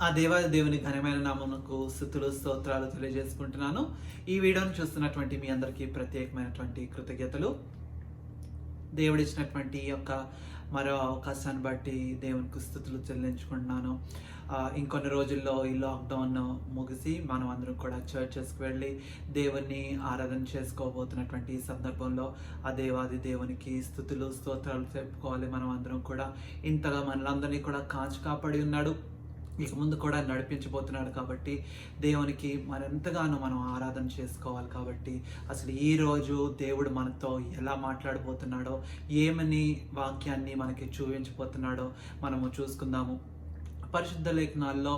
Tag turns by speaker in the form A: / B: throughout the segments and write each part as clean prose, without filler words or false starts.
A: ఆ దేవాది దేవుని ఘనమైన నామమునకు స్తుతులు స్తోత్రాలు తెలియజేసుకుంటున్నాను. ఈ వీడియోను చూస్తున్నటువంటి మీ అందరికీ ప్రత్యేకమైనటువంటి కృతజ్ఞతలు. దేవుడిచ్చినటువంటి ఈ యొక్క మరో అవకాశాన్ని బట్టి దేవునికి స్తుతులు చెల్లించుకుంటున్నాను. ఇంకొన్ని రోజుల్లో ఈ లాక్డౌన్ ముగిసి మనం అందరం కూడా చర్చెస్కి వెళ్ళి దేవుని ఆరాధన చేసుకోబోతున్నటువంటి ఈ సందర్భంలో ఆ దేవాది దేవునికి స్తుతులు స్తోత్రాలు చెప్పుకోవాలి. మనం అందరం కూడా ఇంతగా మనలందరినీ కూడా కాచి కాపాడి ఉన్నాడు, ఇక ముందు కూడా నడిపించబోతున్నాడు. కాబట్టి దేవునికి మరింతగానో మనం ఆరాధన చేసుకోవాలి. కాబట్టి అసలు ఈరోజు దేవుడు మనతో ఎలా మాట్లాడబోతున్నాడో, ఏమని వాక్యాన్ని మనకి చూపించబోతున్నాడో మనము చూసుకుందాము. పరిశుద్ధ లేఖనాల్లో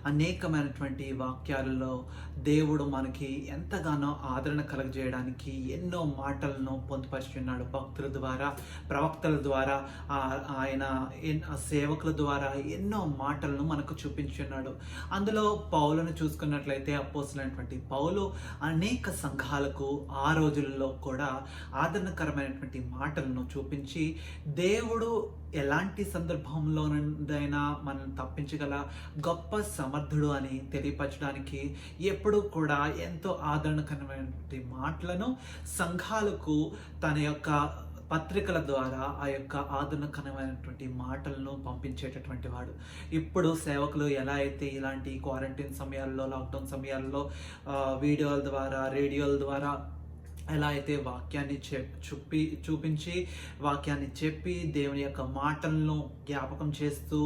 A: అనేకమైనటువంటి వాక్యాలలో దేవుడు మనకి ఎంతగానో ఆదరణ కలగజేయడానికి ఎన్నో మాటలను పొందుపరుచున్నాడు. భక్తుల ద్వారా, ప్రవక్తల ద్వారా, ఆయన సేవకుల ద్వారా ఎన్నో మాటలను మనకు చూపించున్నాడు. అందులో పౌలును చూసుకున్నట్లయితే అపోస్తలుడైనటువంటి పౌలు అనేక సంఘాలకు ఆ రోజుల్లో కూడా ఆదరణకరమైనటువంటి మాటలను చూపించి దేవుడు ఎలాంటి సందర్భంలోనైనా మనం తప్పించగల గొప్ప సమర్థుడు అని తెలియపరచడానికి ఎప్పుడూ కూడా ఎంతో ఆదరణకరమైనటువంటి మాటలను సంఘాలకు తన యొక్క పత్రికల ద్వారా ఆ యొక్క ఆదరణకరమైనటువంటి మాటలను పంపించేటటువంటి వాడు. ఇప్పుడు సేవకులు ఎలా అయితే ఇలాంటి క్వారంటైన్ సమయాల్లో, లాక్డౌన్ సమయాల్లో వీడియోల ద్వారా, రేడియోల ద్వారా ఎలా అయితే వాక్యాన్ని చూపించి వాక్యాన్ని చెప్పి దేవుని యొక్క మాటలను జ్ఞాపకం చేస్తూ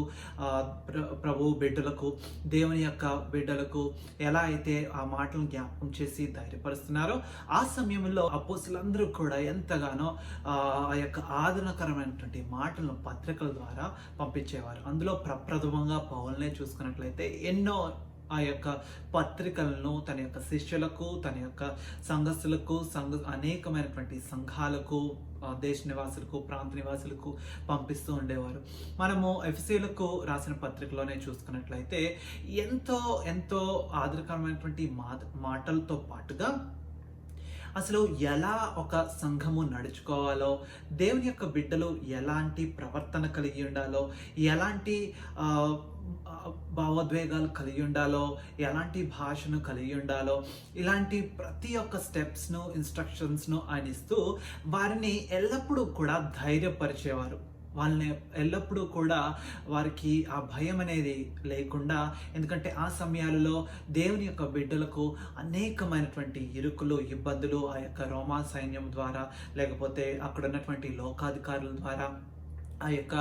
A: ప్రభు బిడ్డలకు, దేవుని యొక్క బిడ్డలకు ఎలా అయితే ఆ మాటలను జ్ఞాపకం చేసి ధైర్యపరుస్తున్నారో, ఆ సమయంలో అపోస్తలులందరూ కూడా ఎంతగానో ఆ యొక్క ఆదరణకరమైనటువంటి మాటలను పత్రికల ద్వారా పంపించేవారు. అందులో ప్రప్రథమంగా పౌలునే చూసుకున్నట్లయితే ఎన్నో ఆ యొక్క పత్రికలను తన యొక్క శిష్యులకు, తన యొక్క సంఘస్థులకు, అనేకమైనటువంటి సంఘాలకు, దేశ నివాసులకు, ప్రాంత నివాసులకు పంపిస్తూ ఉండేవారు. మనము ఎఫెసీయులకు రాసిన పత్రికలోనే చూసుకున్నట్లయితే ఎంతో ఎంతో ఆదరకరమైనటువంటి మాటలతో పాటుగా అసలు ఎలా ఒక సంఘము నడుచుకోవాలో, దేవుని యొక్క బిడ్డలు ఎలాంటి ప్రవర్తన కలిగి ఉండాలో, ఎలాంటి భావోద్వేగాలు కలిగి ఉండాలో, ఎలాంటి భాషను కలిగి ఉండాలో, ఇలాంటి ప్రతి ఒక్క స్టెప్స్ను, ఇన్స్ట్రక్షన్స్ను ఆయన ఇస్తూ వారిని ఎల్లప్పుడూ కూడా ధైర్యపరిచేవారు. వాళ్ళని ఎల్లప్పుడూ కూడా వారికి ఆ భయం అనేది లేకుండా, ఎందుకంటే ఆ సమయాలలో దేవుని యొక్క బిడ్డలకు అనేకమైనటువంటి ఇరుకులు, ఇబ్బందులు ఆ యొక్క రోమా సైన్యం ద్వారా, లేకపోతే అక్కడ ఉన్నటువంటి లోకాధికారుల ద్వారా, ఆ యొక్క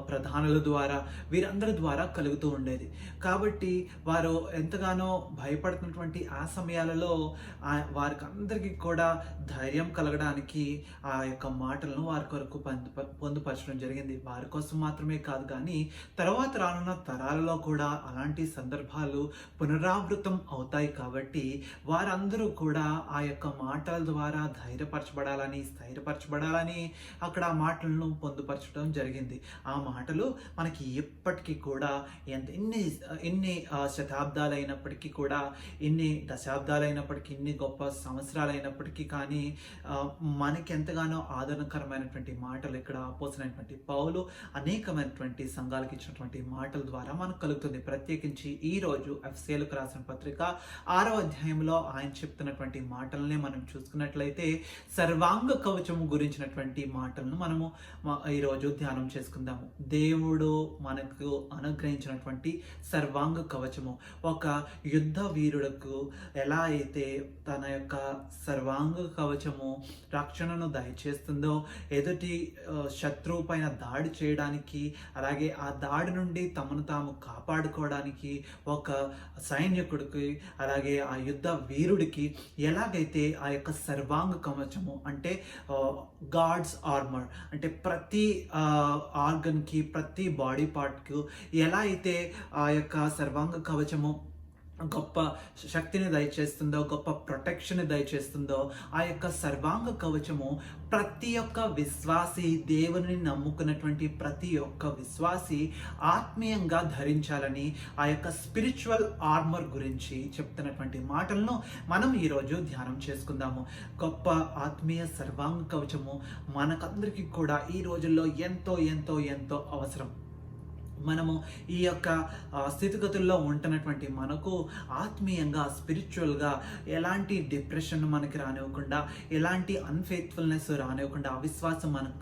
A: ప్రధానుల ద్వారా, వీరందరి ద్వారా కలుగుతూ ఉండేది. కాబట్టి వారు ఎంతగానో భయపడుతున్నటువంటి ఆ సమయాలలో వారికి అందరికీ కూడా ధైర్యం కలగడానికి ఆ యొక్క మాటలను వారి కొరకు పొందుపరచడం జరిగింది. వారి కోసం మాత్రమే కాదు, కానీ తర్వాత రానున్న తరాలలో కూడా అలాంటి సందర్భాలు పునరావృతం అవుతాయి. కాబట్టి వారందరూ కూడా ఆ యొక్క మాటల ద్వారా ధైర్యపరచబడాలని, స్థైర్యపరచబడాలని అక్కడ ఆ మాటలను పొందుపరచడం జరిగింది. ఆ మాటలు మనకి ఎప్పటికీ కూడా ఎన్ని శతాబ్దాలైనప్పటికీ కూడా, ఎన్ని దశాబ్దాలైనప్పటికీ, ఎన్ని గొప్ప సంవత్సరాలైనప్పటికీ కానీ మనకి ఎంతగానో ఆదరణకరమైనటువంటి మాటలు ఇక్కడ అపోస్తలుడైనటువంటి పౌలు అనేకమైనటువంటి సంఘాలకు ఇచ్చినటువంటి మాటల ద్వారా మనకు కలుగుతుంది. ప్రత్యేకించి ఈరోజు ఎఫెసీయులకు రాసిన పత్రిక 6వ అధ్యాయంలో ఆయన చెప్తున్నటువంటి మాటలనే మనం చూసుకున్నట్లయితే సర్వాంగ కవచము గురించినటువంటి మాటలను మనము ఈరోజు ధ్యానం చేసుకుందాము. దేవుడు మనకు అనుగ్రహించినటువంటి సర్వాంగ కవచము, ఒక యుద్ధ వీరులకు ఎలా అయితే తన యొక్క సర్వాంగ కవచము రక్షణను దయచేస్తుందో, ఎదుటి శత్రువు పైన దాడి చేయడానికి, అలాగే ఆ దాడి నుండి తమను తాము కాపాడుకోవడానికి ఒక సైనికుడికి, అలాగే ఆ యుద్ధ వీరుడికి ఎలాగైతే ఆ యొక్క సర్వాంగ కవచము అంటే గాడ్స్ ఆర్మర్, అంటే ప్రతి ఆర్గన్కి, ప్రతి బాడీ పార్ట్కు ఎలా అయితే ఆ యొక్క సర్వాంగ కవచము గొప్ప శక్తిని దయచేస్తుందో, గొప్ప ప్రొటెక్షన్ దయచేస్తుందో, ఆ యొక్క సర్వాంగ కవచము ప్రతి ఒక్క విశ్వాసి, దేవుని నమ్ముకున్నటువంటి ప్రతి ఒక్క విశ్వాసి ఆత్మీయంగా ధరించాలని ఆ యొక్క స్పిరిచువల్ ఆర్మర్ గురించి చెప్తున్నటువంటి మాటలను మనం ఈరోజు ధ్యానం చేసుకుందాము. గొప్ప ఆత్మీయ సర్వాంగ కవచము మనకందరికీ కూడా ఈ రోజుల్లో ఎంతో ఎంతో ఎంతో అవసరం. మనము ఈ యొక్క స్థితిగతుల్లో ఉంటున్నటువంటి మనకు ఆత్మీయంగా స్పిరిచువల్గా ఎలాంటి డిప్రెషన్ మనకి రానివ్వకుండా, ఎలాంటి అన్ఫెయిత్ఫుల్నెస్ రానివ్వకుండా, అవిశ్వాసం మనకు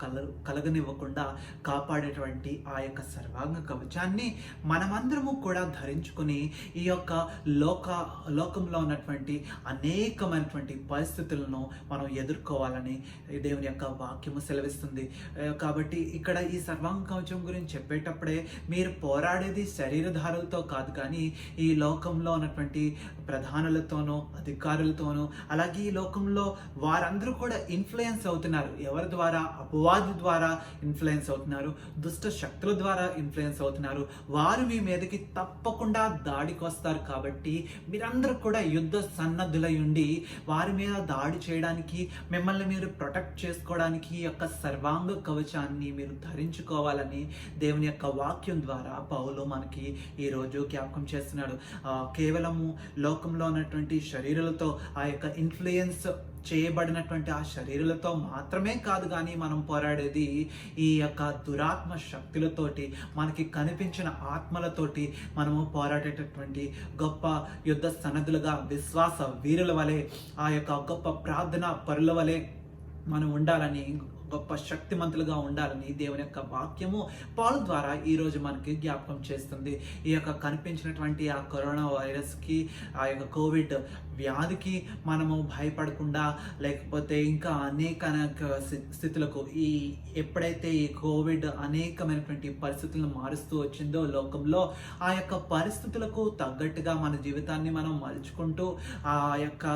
A: కలగనివ్వకుండా కాపాడేటువంటి ఆ యొక్క సర్వాంగ కవచాన్ని మనమందరము కూడా ధరించుకొని ఈ యొక్క లోకంలో ఉన్నటువంటి అనేకమైనటువంటి పరిస్థితులను మనం ఎదుర్కోవాలని దేవుని యొక్క వాక్యము సెలవిస్తుంది. కాబట్టి ఇక్కడ ఈ సర్వాంగ కవచం గురించి చెప్పేటప్పుడే మీరు పోరాడేది శరీరధారులతో కాదు, కానీ ఈ లోకంలో ఉన్నటువంటి ప్రధానులతోనూ అధికారులతోనూ, అలాగే ఈ లోకంలో వారందరూ కూడా ఇన్ఫ్లుయెన్స్ అవుతున్నారు. ఎవరి ద్వారా? అపవాది ద్వారా ఇన్ఫ్లుయెన్స్ అవుతున్నారు, దుష్ట శక్తుల ద్వారా ఇన్ఫ్లుయెన్స్ అవుతున్నారు. వారు మీ మీదకి తప్పకుండా దాడికి వస్తారు. కాబట్టి మీరందరూ కూడా యుద్ధ సన్నద్ధులై ఉండి వారి మీద దాడి చేయడానికి, మిమ్మల్ని మీరు ప్రొటెక్ట్ చేసుకోవడానికి ఈ యొక్క సర్వాంగ కవచాన్ని మీరు ధరించుకోవాలని దేవుని యొక్క వాక్యం ద్వారా పౌలు మనకి ఈరోజు జ్ఞాపకం చేస్తున్నాడు. కేవలము లోకంలో ఉన్నటువంటి శరీరాలతో, ఆ యొక్క ఇన్ఫ్లుయెన్స్ చేయబడినటువంటి ఆ శరీరాలతో మాత్రమే కాదు, కానీ మనం పోరాడేది ఈ యొక్క దురాత్మ శక్తులతోటి, మనకి కనిపించిన ఆత్మలతోటి మనము పోరాడేటటువంటి గొప్ప యుద్ధ సన్నద్ధులుగా, విశ్వాస వీరుల వలె, ఆ యొక్క గొప్ప ప్రార్థన పరుల వలె మనం ఉండాలని, గొప్ప శక్తిమంతులుగా ఉండాలని దేవుని యొక్క వాక్యము పౌలు ద్వారా ఈరోజు మనకి జ్ఞాపకం చేస్తుంది. ఈ యొక్క కనిపించినటువంటి ఆ కరోనా వైరస్కి, ఆ యొక్క కోవిడ్ వ్యాధికి మనము భయపడకుండా, లేకపోతే ఇంకా అనేక స్థితులకు ఎప్పుడైతే ఈ కోవిడ్ అనేకమైనటువంటి పరిస్థితులను మారుస్తూ వచ్చిందో లోకంలో, ఆ యొక్క పరిస్థితులకు తగ్గట్టుగా మన జీవితాన్ని మనం మలుచుకుంటూ ఆ యొక్క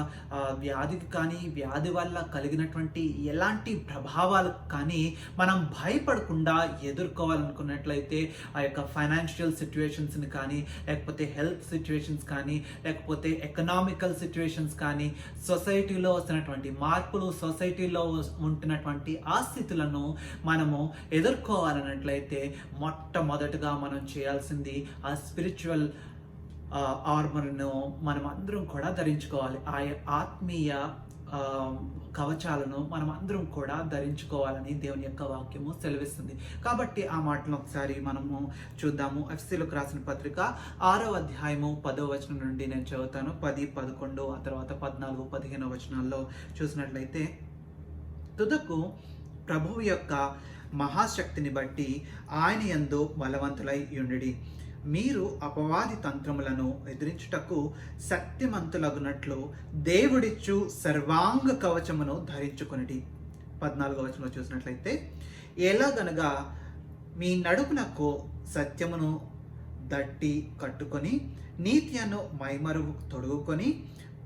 A: వ్యాధికి కానీ, వ్యాధి వల్ల కలిగినటువంటి ఎలాంటి ప్రభావాలు కానీ మనం భయపడకుండా ఎదుర్కోవాలనుకున్నట్లయితే, ఆ యొక్క ఫైనాన్షియల్ సిచ్యువేషన్స్ని కానీ, లేకపోతే హెల్త్ సిచ్యువేషన్స్ కానీ, లేకపోతే ఎకనామికల్ సిచ్యువేషన్స్ కానీ, సొసైటీలో వస్తున్నటువంటి మార్పులు, సొసైటీలో ఉంటున్నటువంటి ఆ స్థితులను మనము ఎదుర్కోవాలన్నట్లయితే మొట్టమొదటిగా మనం చేయాల్సింది ఆ స్పిరిచువల్ ఆర్మర్ను మనం అందరం కూడా ధరించుకోవాలి. ఆ ఆత్మీయ కవచాలను మనం అందరం కూడా ధరించుకోవాలని దేవుని యొక్క వాక్యము సెలవిస్తుంది. కాబట్టి ఆ మాటలను ఒకసారి మనము చూద్దాము. ఎఫెసీయులకు రాసిన పత్రిక 6వ అధ్యాయము 10వ వచనం నుండి నేను చదువుతాను. 10, 11 ఆ తర్వాత 14, 15 వచనాల్లో చూసినట్లయితే, తుదకు ప్రభువు యొక్క మహాశక్తిని బట్టి ఆయన యందు బలవంతులై యుండుడి. మీరు అపవాది తంత్రములను ఎదిరించుటకు శక్తిమంతులగునట్లు దేవుడిచ్చు సర్వాంగ కవచమును ధరించుకొనిడి. 14వ వచనంలో చూసినట్లయితే, ఎలాగనగా మీ నడుమునకు సత్యమును దట్టి కట్టుకొని, నీతియను మైమరువు తొడుగుకొని,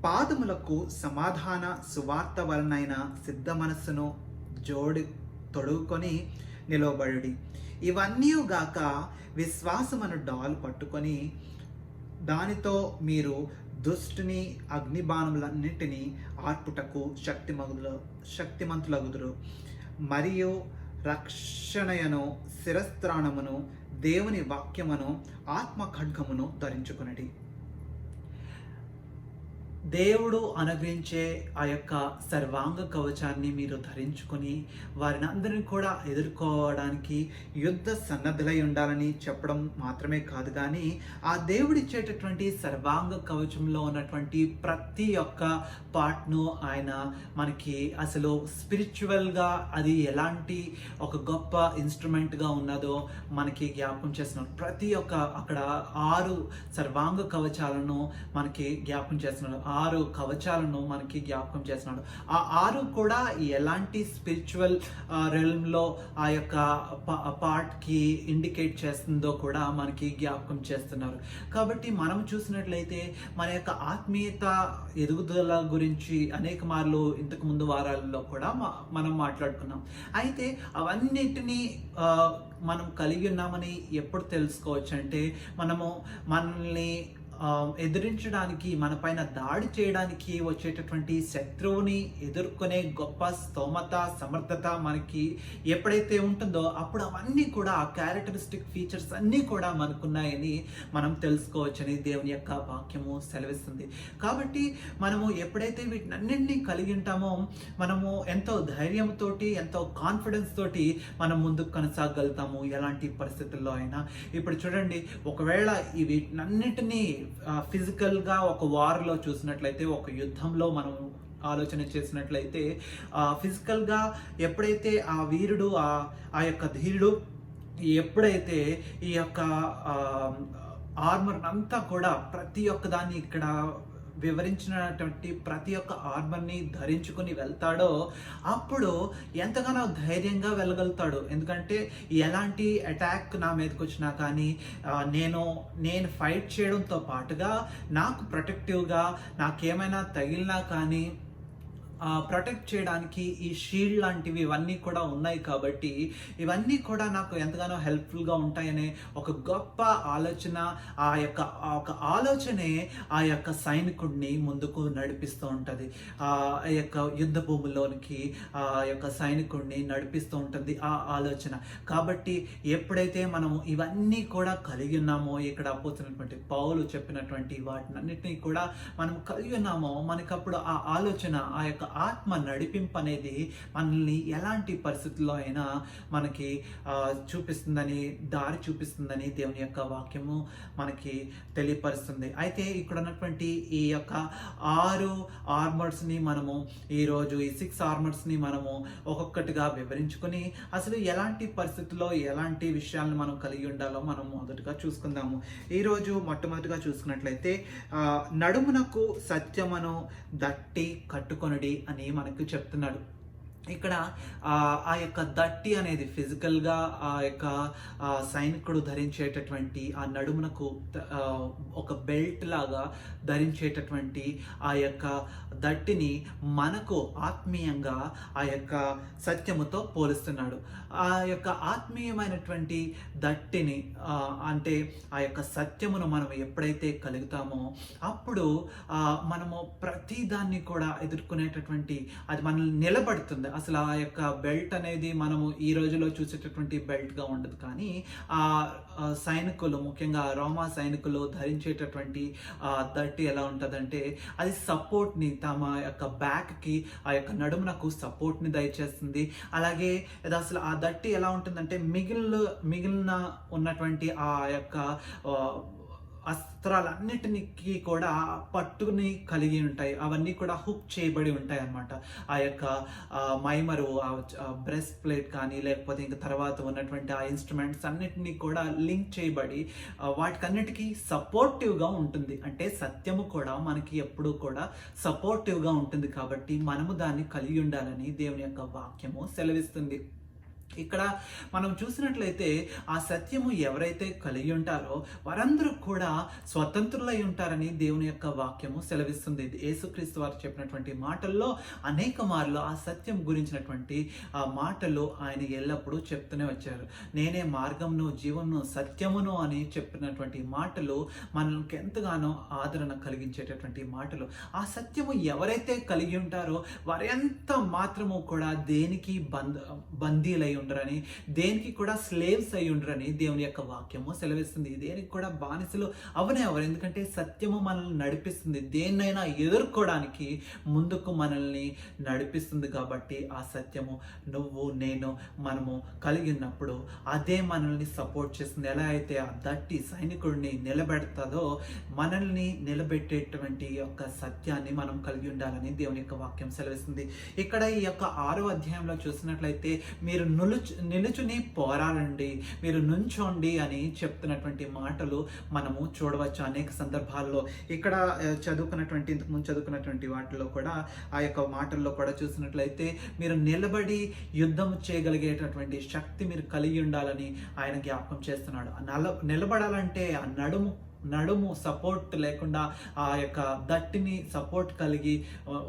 A: పాదములకు సమాధాన సువార్త వలనైన సిద్ధ మనస్సును తొడుగుకొని నిలవబడుడి. ఇవన్నీ గాక విశ్వాసమును డాలు పట్టుకొని, దానితో మీరు దుష్టుని అగ్నిబాణములన్నింటినీ ఆర్పుటకు శక్తిమంతులగుదురు. మరియు రక్షణయను, శిరస్త్రాణమును, దేవుని వాక్యమును, ఆత్మ ఖడ్గమును ధరించుకొనిడి. దేవుడు అనుగ్రహించే ఆ యొక్క సర్వాంగ కవచాన్ని మీరు ధరించుకొని వారిని అందరినీ కూడా ఎదుర్కోవడానికి యుద్ధ సన్నద్ధులై ఉండాలని చెప్పడం మాత్రమే కాదు, కానీ ఆ దేవుడిచ్చేటటువంటి సర్వాంగ కవచంలో ఉన్నటువంటి ప్రతి ఒక్క పార్ట్ను ఆయన మనకి అసలు స్పిరిచువల్గా అది ఎలాంటి ఒక గొప్ప ఇన్స్ట్రుమెంట్గా ఉన్నదో మనకి జ్ఞాపకం చేస్తున్నారు. ప్రతి ఒక్క అక్కడ 6 సర్వాంగ కవచాలను మనకి జ్ఞాపకం చేస్తున్నారు. 6 కవచాలను మనకి జ్ఞాపకం చేస్తున్నాడు. ఆ 6 కూడా ఎలాంటి స్పిరిచువల్ రెల్మ్లో ఆ యొక్క పార్ట్కి ఇండికేట్ చేస్తుందో కూడా మనకి జ్ఞాపకం చేస్తున్నారు. కాబట్టి మనం చూసినట్లయితే మన యొక్క ఆత్మీయత ఎదుగుదల గురించి అనేక మార్లు ఇంతకు ముందు వారాల్లో కూడా మనం మాట్లాడుకున్నాం. అయితే అవన్నిటినీ మనం కలిగి ఉన్నామని ఎప్పుడు తెలుసుకోవచ్చు అంటే, మనము మనల్ని ఎదిరించడానికి, మన పైన దాడి చేయడానికి వచ్చేటటువంటి శత్రువుని ఎదుర్కొనే గొప్ప స్తోమత, సమర్థత మనకి ఎప్పుడైతే ఉంటుందో అప్పుడు అవన్నీ కూడా ఆ క్యారెక్టరిస్టిక్ ఫీచర్స్ అన్నీ కూడా మనకున్నాయని మనం తెలుసుకోవచ్చని దేవుని యొక్క వాక్యము సెలవిస్తుంది. కాబట్టి మనము ఎప్పుడైతే వీటినన్నింటినీ కలిగి ఉంటామో మనము ఎంతో ధైర్యంతోటి, ఎంతో కాన్ఫిడెన్స్ తోటి మనం ముందుకు కొనసాగలుగుతాము ఎలాంటి పరిస్థితుల్లో అయినా. ఇప్పుడు చూడండి, ఒకవేళ ఈ వీటినన్నిటినీ ఫిజికల్గా ఒక వార్లో చూసినట్లయితే, ఒక యుద్ధంలో మనం ఆలోచన చేసినట్లయితే, ఫిజికల్గా ఎప్పుడైతే ఆ వీరుడు, ఆ యొక్క ధీరుడు ఎప్పుడైతే ఈ యొక్క ఆర్మర్ అంతా కూడా ప్రతి ఒక్క దాన్ని ఇక్కడ వివరించినటువంటి ప్రతి ఒక్క ఆర్మర్ని ధరించుకుని వెళ్తాడో అప్పుడు ఎంతగానో ధైర్యంగా వెళ్ళగలుగుతాడు. ఎందుకంటే ఎలాంటి అటాక్ నా మీదకి వచ్చినా కానీ నేను ఫైట్ చేయడంతో పాటుగా నాకు ప్రొటెక్టివ్గా నాకేమైనా తగిలినా కానీ ప్రొటెక్ట్ చేయడానికి ఈ షీల్డ్ లాంటివి ఇవన్నీ కూడా ఉన్నాయి. కాబట్టి ఇవన్నీ కూడా నాకు ఎంతగానో హెల్ప్ఫుల్గా ఉంటాయనే ఒక గొప్ప ఆలోచన, ఒక ఆలోచనే ఆ యొక్క సైనికుడిని ముందుకు నడిపిస్తూ ఉంటుంది. ఆ యొక్క యుద్ధ భూముల్లోనికి ఆ యొక్క సైనికుడిని నడిపిస్తూ ఉంటుంది ఆ ఆలోచన. కాబట్టి ఎప్పుడైతే మనము ఇవన్నీ కూడా కలిగి ఉన్నామో, ఇక్కడ అపోస్తులైనటువంటి పౌలు చెప్పినటువంటి వాటినన్నిటినీ కూడా మనం కలిగి ఉన్నామో, మనకప్పుడు ఆ ఆలోచన, ఆ యొక్క ఆత్మ నడిపింపు అనేది మనల్ని ఎలాంటి పరిస్థితుల్లో అయినా మనకి దారి చూపిస్తుందని దేవుని యొక్క వాక్యము మనకి తెలియపరుస్తుంది. అయితే ఇక్కడ ఉన్నటువంటి ఈ యొక్క 6 ఆర్మర్స్ని మనము ఈరోజు ఈ 6 ఆర్మర్స్ని మనము ఒక్కొక్కటిగా వివరించుకొని అసలు ఎలాంటి పరిస్థితుల్లో ఎలాంటి విషయాలను మనం కలిగి ఉండాలో మనం మొదటగా చూసుకుందాము. ఈరోజు మొట్టమొదటిగా చూసుకున్నట్లయితే నడుమునకు సత్యమును దట్టి కట్టుకొనుడి అని మనకు చెప్తున్నాడు. ఇక్కడ ఆ యొక్క దట్టి అనేది ఫిజికల్గా ఆ యొక్క సైనికుడు ధరించేటటువంటి ఆ నడుమునకు ఒక బెల్ట్ లాగా ధరించేటటువంటి ఆ యొక్క దట్టిని మనకు ఆత్మీయంగా ఆ యొక్క సత్యముతో పోలుస్తున్నాడు. ఆ యొక్క ఆత్మీయమైనటువంటి దట్టిని అంటే ఆ యొక్క సత్యమును మనం ఎప్పుడైతే కలుగుతామో అప్పుడు మనము ప్రతి దాన్ని కూడా ఎదుర్కొనేటటువంటి అది మనల్ని నిలబడుతుంది. అసలు ఆ యొక్క బెల్ట్ అనేది మనము ఈ రోజులో చూసేటటువంటి బెల్ట్గా ఉండదు, కానీ ఆ సైనికులు, ముఖ్యంగా రోమా సైనికులు ధరించేటటువంటి దట్టి ఎలా ఉంటుందంటే అది సపోర్ట్ని, తమ యొక్క బ్యాక్కి, ఆ యొక్క నడుమునకు సపోర్ట్ని దయచేస్తుంది. అలాగే అది అసలు ఆ దట్టి ఎలా ఉంటుందంటే మిగిలిన ఉన్నటువంటి ఆ యొక్క అస్త్రాలన్నిటికి కూడా పట్టుని కలిగి ఉంటాయి. అవన్నీ కూడా హుక్ చేయబడి ఉంటాయి అన్నమాట. ఆ యొక్క మైమరు, బ్రెస్ట్ ప్లేట్ కానీ లేకపోతే ఇంకా తర్వాత ఉన్నటువంటి ఆ ఇన్స్ట్రుమెంట్స్ అన్నిటినీ కూడా లింక్ చేయబడి వాటికన్నిటికీ సపోర్టివ్గా ఉంటుంది. అంటే సత్యము కూడా మనకి ఎప్పుడూ కూడా సపోర్టివ్గా ఉంటుంది. కాబట్టి మనము దాన్ని కలిగి ఉండాలని దేవుని యొక్క వాక్యము సెలవిస్తుంది. ఇక్కడ మనం చూసినట్లయితే ఆ సత్యము ఎవరైతే కలిగి ఉంటారో వారందరూ కూడా స్వతంత్రులై ఉంటారని దేవుని యొక్క వాక్యము సెలవిస్తుంది. యేసుక్రీస్తు వారు చెప్పినటువంటి మాటల్లో అనేక మార్లు ఆ సత్యం గురించినటువంటి ఆ మాటలు ఆయన ఎల్లప్పుడూ చెప్తూనే వచ్చారు. నేనే మార్గమును, జీవమును, సత్యమును అని చెప్పినటువంటి మాటలు మనకి ఎంతగానో ఆదరణ కలిగించేటటువంటి మాటలు. ఆ సత్యము ఎవరైతే కలిగి ఉంటారో వారు ఎంత మాత్రము కూడా దేనికి బందీలై ఉండరని, దేనికి కూడా స్లేవ్స్ అయి ఉండరని దేవుని యొక్క వాక్యము సెలవిస్తుంది. దేనికి కూడా బానిసలు అవరు. ఎందుకంటే సత్యము మనల్ని నడిపిస్తుంది, దేన్నైనా ఎదుర్కోవడానికి ముందుకు మనల్ని నడిపిస్తుంది. కాబట్టి ఆ సత్యము నేను మనము కలిగి ఉన్నప్పుడు అదే మనల్ని సపోర్ట్ చేస్తుంది. ఎలా అయితే ఆ దట్టి సైనికుడిని నిలబెడతాదో మనల్ని నిలబెట్టేటువంటి యొక్క సత్యాన్ని మనం కలిగి ఉండాలని దేవుని యొక్క వాక్యం సెలవిస్తుంది. ఇక్కడ ఈ యొక్క 6వ అధ్యాయంలో చూసినట్లయితే మీరు నిలుచుని పోరాడండి, మీరు నుంచోండి అని చెప్తున్నటువంటి మాటలు మనము చూడవచ్చు అనేక సందర్భాల్లో. ఇక్కడ ఇంతకు ముందు చదువుకున్నటువంటి వాటిలో కూడా ఆ యొక్క మాటల్లో కూడా చూసినట్లయితే మీరు నిలబడి యుద్ధం చేయగలిగేటటువంటి శక్తి మీరు కలిగి ఉండాలని ఆయన జ్ఞాపకం చేస్తున్నాడు. నిలబడాలంటే ఆ నడుము సపోర్ట్ లేకుండా ఆ యొక్క దట్టిని సపోర్ట్ కలిగి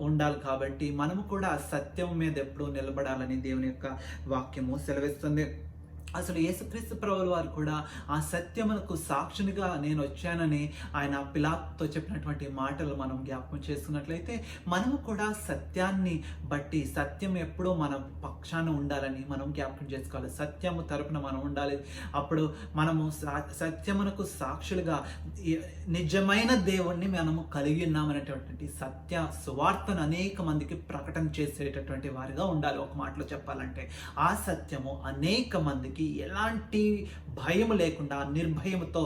A: ఉండాలి. కాబట్టి మనము కూడా సత్యం మీద ఎప్పుడూ నిలబడాలని దేవుని యొక్క వాక్యము సెలవిస్తుంది. అసలు యేసుక్రీస్తు ప్రభువుల వారు కూడా ఆ సత్యమునకు సాక్షినిగా నేను వచ్చానని ఆయన పిలాతుతో చెప్పినటువంటి మాటలు మనం జ్ఞాపకం చేసుకున్నట్లయితే, మనము కూడా సత్యాన్ని బట్టి, సత్యం ఎప్పుడూ మన పక్షాన ఉండాలని మనం జ్ఞాపకం చేసుకోవాలి. సత్యము తరపున మనం ఉండాలి. అప్పుడు మనము సత్యమునకు సాక్షులుగా నిజమైన దేవుణ్ణి మనము కలిగి ఉన్నామనేటటువంటి సత్య సువార్తను అనేక మందికి ప్రకటన చేసేటటువంటి వారిగా ఉండాలి. ఒక మాటలో చెప్పాలంటే ఆ సత్యము అనేక మందికి ఎలాంటి భయం లేకుండా నిర్భయంతో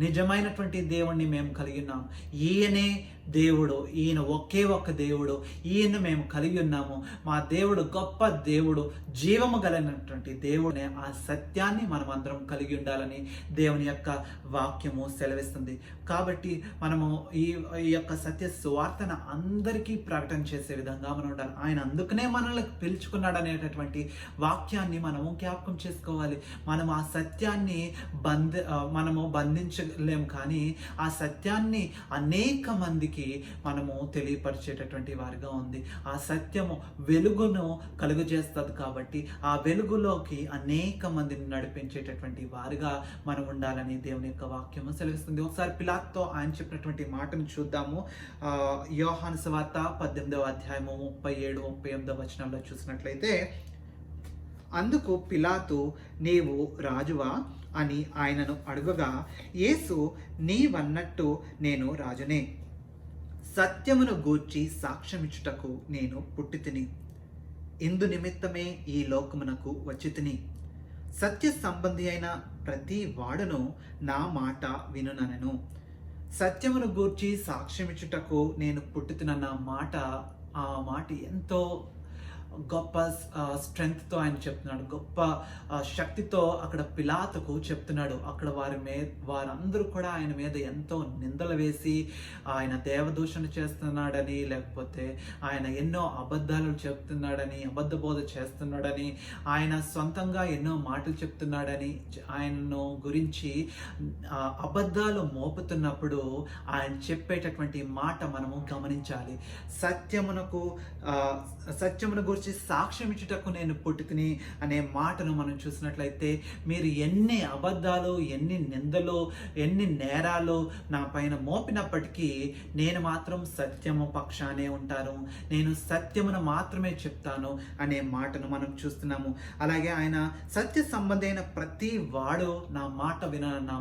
A: నిజమైనటువంటి దేవుణ్ణి మేము కలిగి ఉన్నాం, ఈయనే దేవుడు, ఈయన ఒకే ఒక్క దేవుడు, ఈయన మేము కలిగి ఉన్నాము, మా దేవుడు గొప్ప దేవుడు, జీవము కలిగినటువంటి దేవుడే, ఆ సత్యాన్ని మనం అందరం కలిగి ఉండాలని దేవుని యొక్క వాక్యము సెలవిస్తుంది. కాబట్టి మనము ఈ యొక్క సత్య సువార్తను అందరికీ ప్రకటన చేసే విధంగా మనం ఉండాలి. ఆయన అందుకనే మనల్ని పిలుచుకున్నాడు అనేటటువంటి వాక్యాన్ని మనము జ్ఞాపకం చేసుకోవాలి. మనం ఆ సత్యాన్ని మనము బంధించలేము, కానీ ఆ సత్యాన్ని అనేక మందికి మనము తెలియపరిచేటటువంటి వారిగా ఉంది. ఆ సత్యము వెలుగును కలుగజేస్తుంది కాబట్టి ఆ వెలుగులోకి అనేక మందిని నడిపించేటటువంటి వారిగా మనం ఉండాలని దేవుని యొక్క వాక్యము సెలవిస్తుంది. ఒకసారి పిలాతుతో ఆయన చెప్పినటువంటి మాటను చూద్దాము. యోహాను సువార్త 18వ అధ్యాయము 37-38 వచనాల్లో చూసినట్లయితే, అందుకు పిలాతు, నీవు రాజువా అని ఆయనను అడుగగా, యేసు, నీవన్నట్టు నేను రాజునే, సత్యమును గూర్చి సాక్ష్యమిచ్చుటకు నేను పుట్టితిని, ఇందు నిమిత్తమే ఈ లోకమునకు వచ్చితిని. సత్య సంబంధి అయిన ప్రతి వాడును నా మాట వినుననెను. సత్యమును గూర్చి సాక్ష్యమిచ్చుటకు నేను పుట్టితినన్న మాట, ఆ మాట ఎంతో గొప్ప స్ట్రెంగ్త్తో ఆయన చెప్తున్నాడు, గొప్ప శక్తితో అక్కడ పిలాతుకు చెప్తున్నాడు. అక్కడ వారందరూ కూడా ఆయన మీద ఎంతో నిందలు వేసి ఆయన దేవదూషణ చేస్తున్నాడని, లేకపోతే ఆయన ఎన్నో అబద్ధాలు చెప్తున్నాడని, అబద్ధ బోధ చేస్తున్నాడని, ఆయన సొంతంగా ఎన్నో మాటలు చెప్తున్నాడని, ఆయనను గురించి అబద్ధాలు మోపుతున్నప్పుడు ఆయన చెప్పేటటువంటి మాట మనము గమనించాలి. సత్యమును గురించి సాక్ష్యం ఇచ్చుటకు నేను పుట్టితిని అనే మాటను మనం చూసినట్లయితే, మీరు ఎన్ని అబద్ధాలు, ఎన్ని నిందలు, ఎన్ని నేరాలు నా పైన మోపినప్పటికీ నేను మాత్రం సత్యము పక్షానే ఉంటాను, నేను సత్యమును మాత్రమే చెప్తాను అనే మాటను మనం చూస్తున్నాము. అలాగే ఆయన సత్య సంబంధమైన ప్రతి వాడు నా మాట నా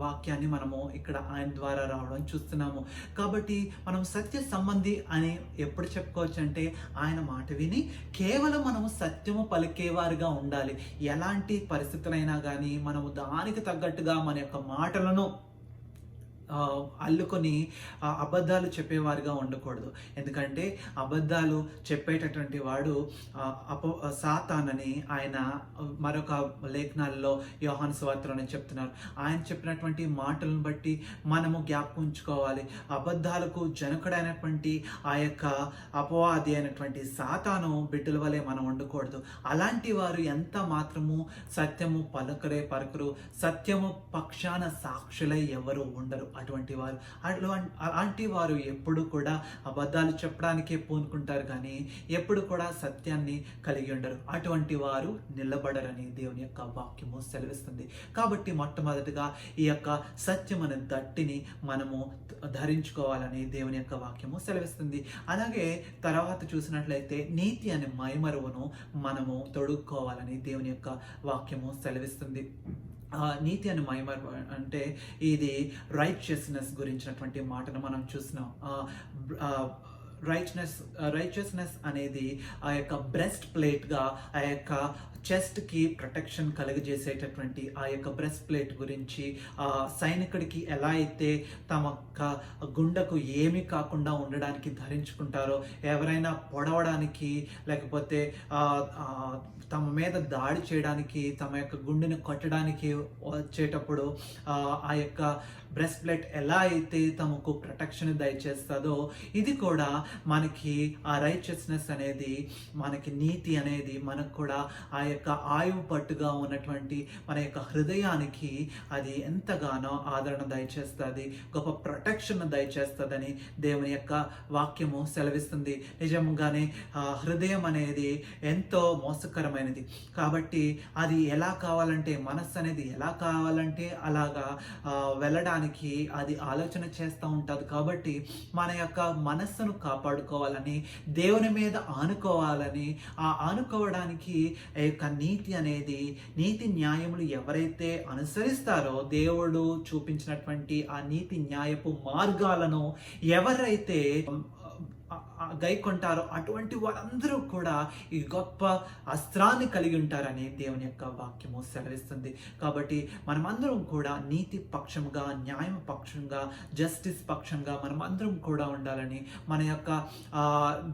A: వాక్యాన్ని మనము ఇక్కడ ఆయన ద్వారా రావడం చూస్తున్నాము. కాబట్టి మనం సత్య సంబంధి అని ఎప్పుడు చెప్పుకోవచ్చు అంటే, ఆయన మాట విని కేవలం మనము సత్యము పలికేవారుగా ఉండాలి. ఎలాంటి పరిస్థితులైనా కానీ మనము దానికి తగ్గట్టుగా మన యొక్క మాటలను అల్లుకొని అబద్ధాలు చెప్పేవారిగా ఉండకూడదు. ఎందుకంటే అబద్ధాలు చెప్పేటటువంటి వాడు సాతానని ఆయన మరొక లేఖనాల్లో యోహాను సువార్తలోనే చెప్తున్నారు. ఆయన చెప్పినటువంటి మాటలను బట్టి మనము జ్ఞాపకం ఉంచుకోవాలి. అబద్ధాలకు జనకుడైనటువంటి ఆ యొక్క అపవాది అయినటువంటి సాతాను బిడ్డల వలె మనం ఉండకూడదు. అలాంటి వారు ఎంత మాత్రము సత్యము పలకరు, సత్యము పక్షాన సాక్షులై ఎవరు ఉండరు. అలాంటి వారు ఎప్పుడు కూడా అబద్ధాలు చెప్పడానికే పూనుకుంటారు, కానీ ఎప్పుడు కూడా సత్యాన్ని కలిగి ఉండరు. అటువంటి వారు నిలబడరని దేవుని యొక్క వాక్యము సెలవిస్తుంది. కాబట్టి మొట్టమొదటిగా ఈ యొక్క సత్యమనే దట్టిని మనము ధరించుకోవాలని దేవుని యొక్క వాక్యము సెలవిస్తుంది. అలాగే తర్వాత చూసినట్లయితే నీతి అనే మైమరువును మనము తొడుక్కోవాలని దేవుని యొక్క వాక్యము సెలవిస్తుంది. నీతి అని మైమర్ అంటే ఇది రైచియస్నెస్ గురించినటువంటి మాటను మనం చూస్తున్నాం. రైచియస్నెస్ అనేది ఆ యొక్క బ్రెస్ట్ ప్లేట్గా, ఆ యొక్క చెస్ట్కి ప్రొటెక్షన్ కలుగజేసేటటువంటి ఆ యొక్క బ్రెస్ట్ ప్లేట్ గురించి, సైనికుడికి ఎలా అయితే తమ గుండెకు ఏమీ కాకుండా ఉండడానికి ధరించుకుంటారో, ఎవరైనా పొడవడానికి లేకపోతే తమ మీద దాడి చేయడానికి, తమ యొక్క గుండెను కొట్టడానికి వచ్చేటప్పుడు ఆ యొక్క బ్రెస్ట్ ప్లేట్ ఎలా అయితే తమకు ప్రొటెక్షన్ దయచేస్తుందో, ఇది కూడా మనకి ఆ రైచియస్నెస్ అనేది, మనకి నీతి అనేది మనకు కూడా ఆ యొక్క ఆయువు పట్టుగా ఉన్నటువంటి మన యొక్క హృదయానికి అది ఎంతగానో ఆదరణ దయచేస్తుంది, గొప్ప ప్రొటెక్షన్ దయచేస్తుందని దేవుని యొక్క వాక్యము సెలవిస్తుంది. నిజంగానే హృదయం అనేది ఎంతో మోసకరమైనది. కాబట్టి అది ఎలా కావాలంటే, మనస్సు అనేది ఎలా కావాలంటే అలాగా వెళ్ళడానికి అది ఆలోచన చేస్తూ ఉంటుంది. కాబట్టి మన యొక్క మనస్సును కాపాడుకోవాలని, దేవుని మీద ఆనుకోవాలని, ఆ ఆనుకోవడానికి యొక్క నీతి అనేది, నీతి న్యాయములు ఎవరైతే అనుసరిస్తారో, దేవుడు చూపించినటువంటి ఆ నీతి న్యాయపు మార్గాలను ఎవరైతే గైకొంటారో అటువంటి వారందరూ కూడా ఈ గొప్ప అస్త్రాన్ని కలిగి ఉంటారని దేవుని యొక్క వాక్యము సెలవిస్తుంది. కాబట్టి మనమందరం కూడా నీతి పక్షంగా, న్యాయం పక్షంగా, జస్టిస్ పక్షంగా మనమందరం కూడా ఉండాలని, మన యొక్క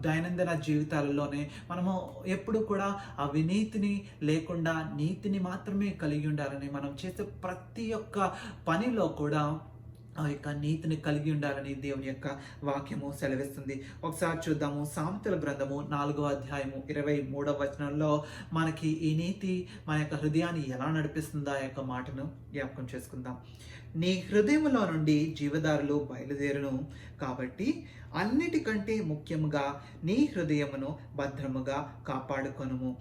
A: దైనందిన జీవితాలలోనే మనము ఎప్పుడు కూడా అవినీతిని లేకుండా నీతిని మాత్రమే కలిగి ఉండాలని, మనం చేసే ప్రతి ఒక్క పనిలో కూడా ఆ యొక్క నీతిని కలిగి ఉండాలని దేవుని యొక్క వాక్యము సెలవిస్తుంది. ఒకసారి చూద్దాము. సామెతల గ్రంథము 4వ అధ్యాయము 23వ వచనంలో మనకి ఈ నీతి మన యొక్క హృదయాన్ని ఎలా నడిపిస్తుందో ఆ యొక్క మాటను జ్ఞాపకం చేసుకుందాం. నీ హృదయంలో నుండి జీవదారులు బయలుదేరును, కాబట్టి అన్నిటికంటే ముఖ్యముగా నీ హృదయమును భద్రముగా కాపాడుకొనుము.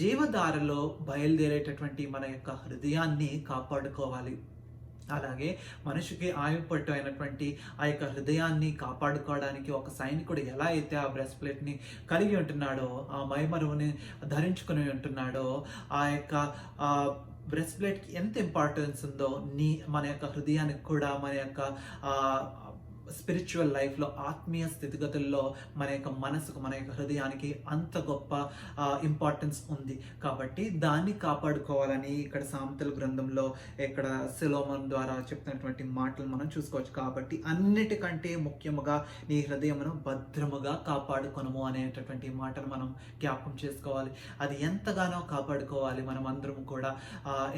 A: జీవదారులో బయలుదేరేటటువంటి మన యొక్క హృదయాన్ని కాపాడుకోవాలి. అలాగే మనిషికి ఆయుపట్టు అయినటువంటి ఆ యొక్క హృదయాన్ని కాపాడుకోవడానికి ఒక సైనికుడు ఎలా అయితే ఆ బ్రెస్ట్ ప్లేట్ని కలిగి ఉంటున్నాడో, ఆ మైమరువుని ధరించుకుని ఉంటున్నాడో, ఆ యొక్క బ్రెస్ట్ ప్లేట్కి ఎంత ఇంపార్టెన్స్ ఉందో మన యొక్క హృదయానికి కూడా, మన యొక్క స్పిరిచువల్ లైఫ్లో, ఆత్మీయ స్థితిగతుల్లో మన యొక్క మనసుకు, మన యొక్క హృదయానికి అంత గొప్ప ఇంపార్టెన్స్ ఉంది. కాబట్టి దాన్ని కాపాడుకోవాలని ఇక్కడ సామెతల గ్రంథంలో ఇక్కడ సొలొమోను ద్వారా చెప్తున్నటువంటి మాటలు మనం చూసుకోవచ్చు. కాబట్టి అన్నిటికంటే ముఖ్యముగా నీ హృదయమును భద్రముగా కాపాడుకొనుము అనేటటువంటి మాటలు మనం జ్ఞాపకం చేసుకోవాలి. అది ఎంతగానో కాపాడుకోవాలి మనం అందరం కూడా.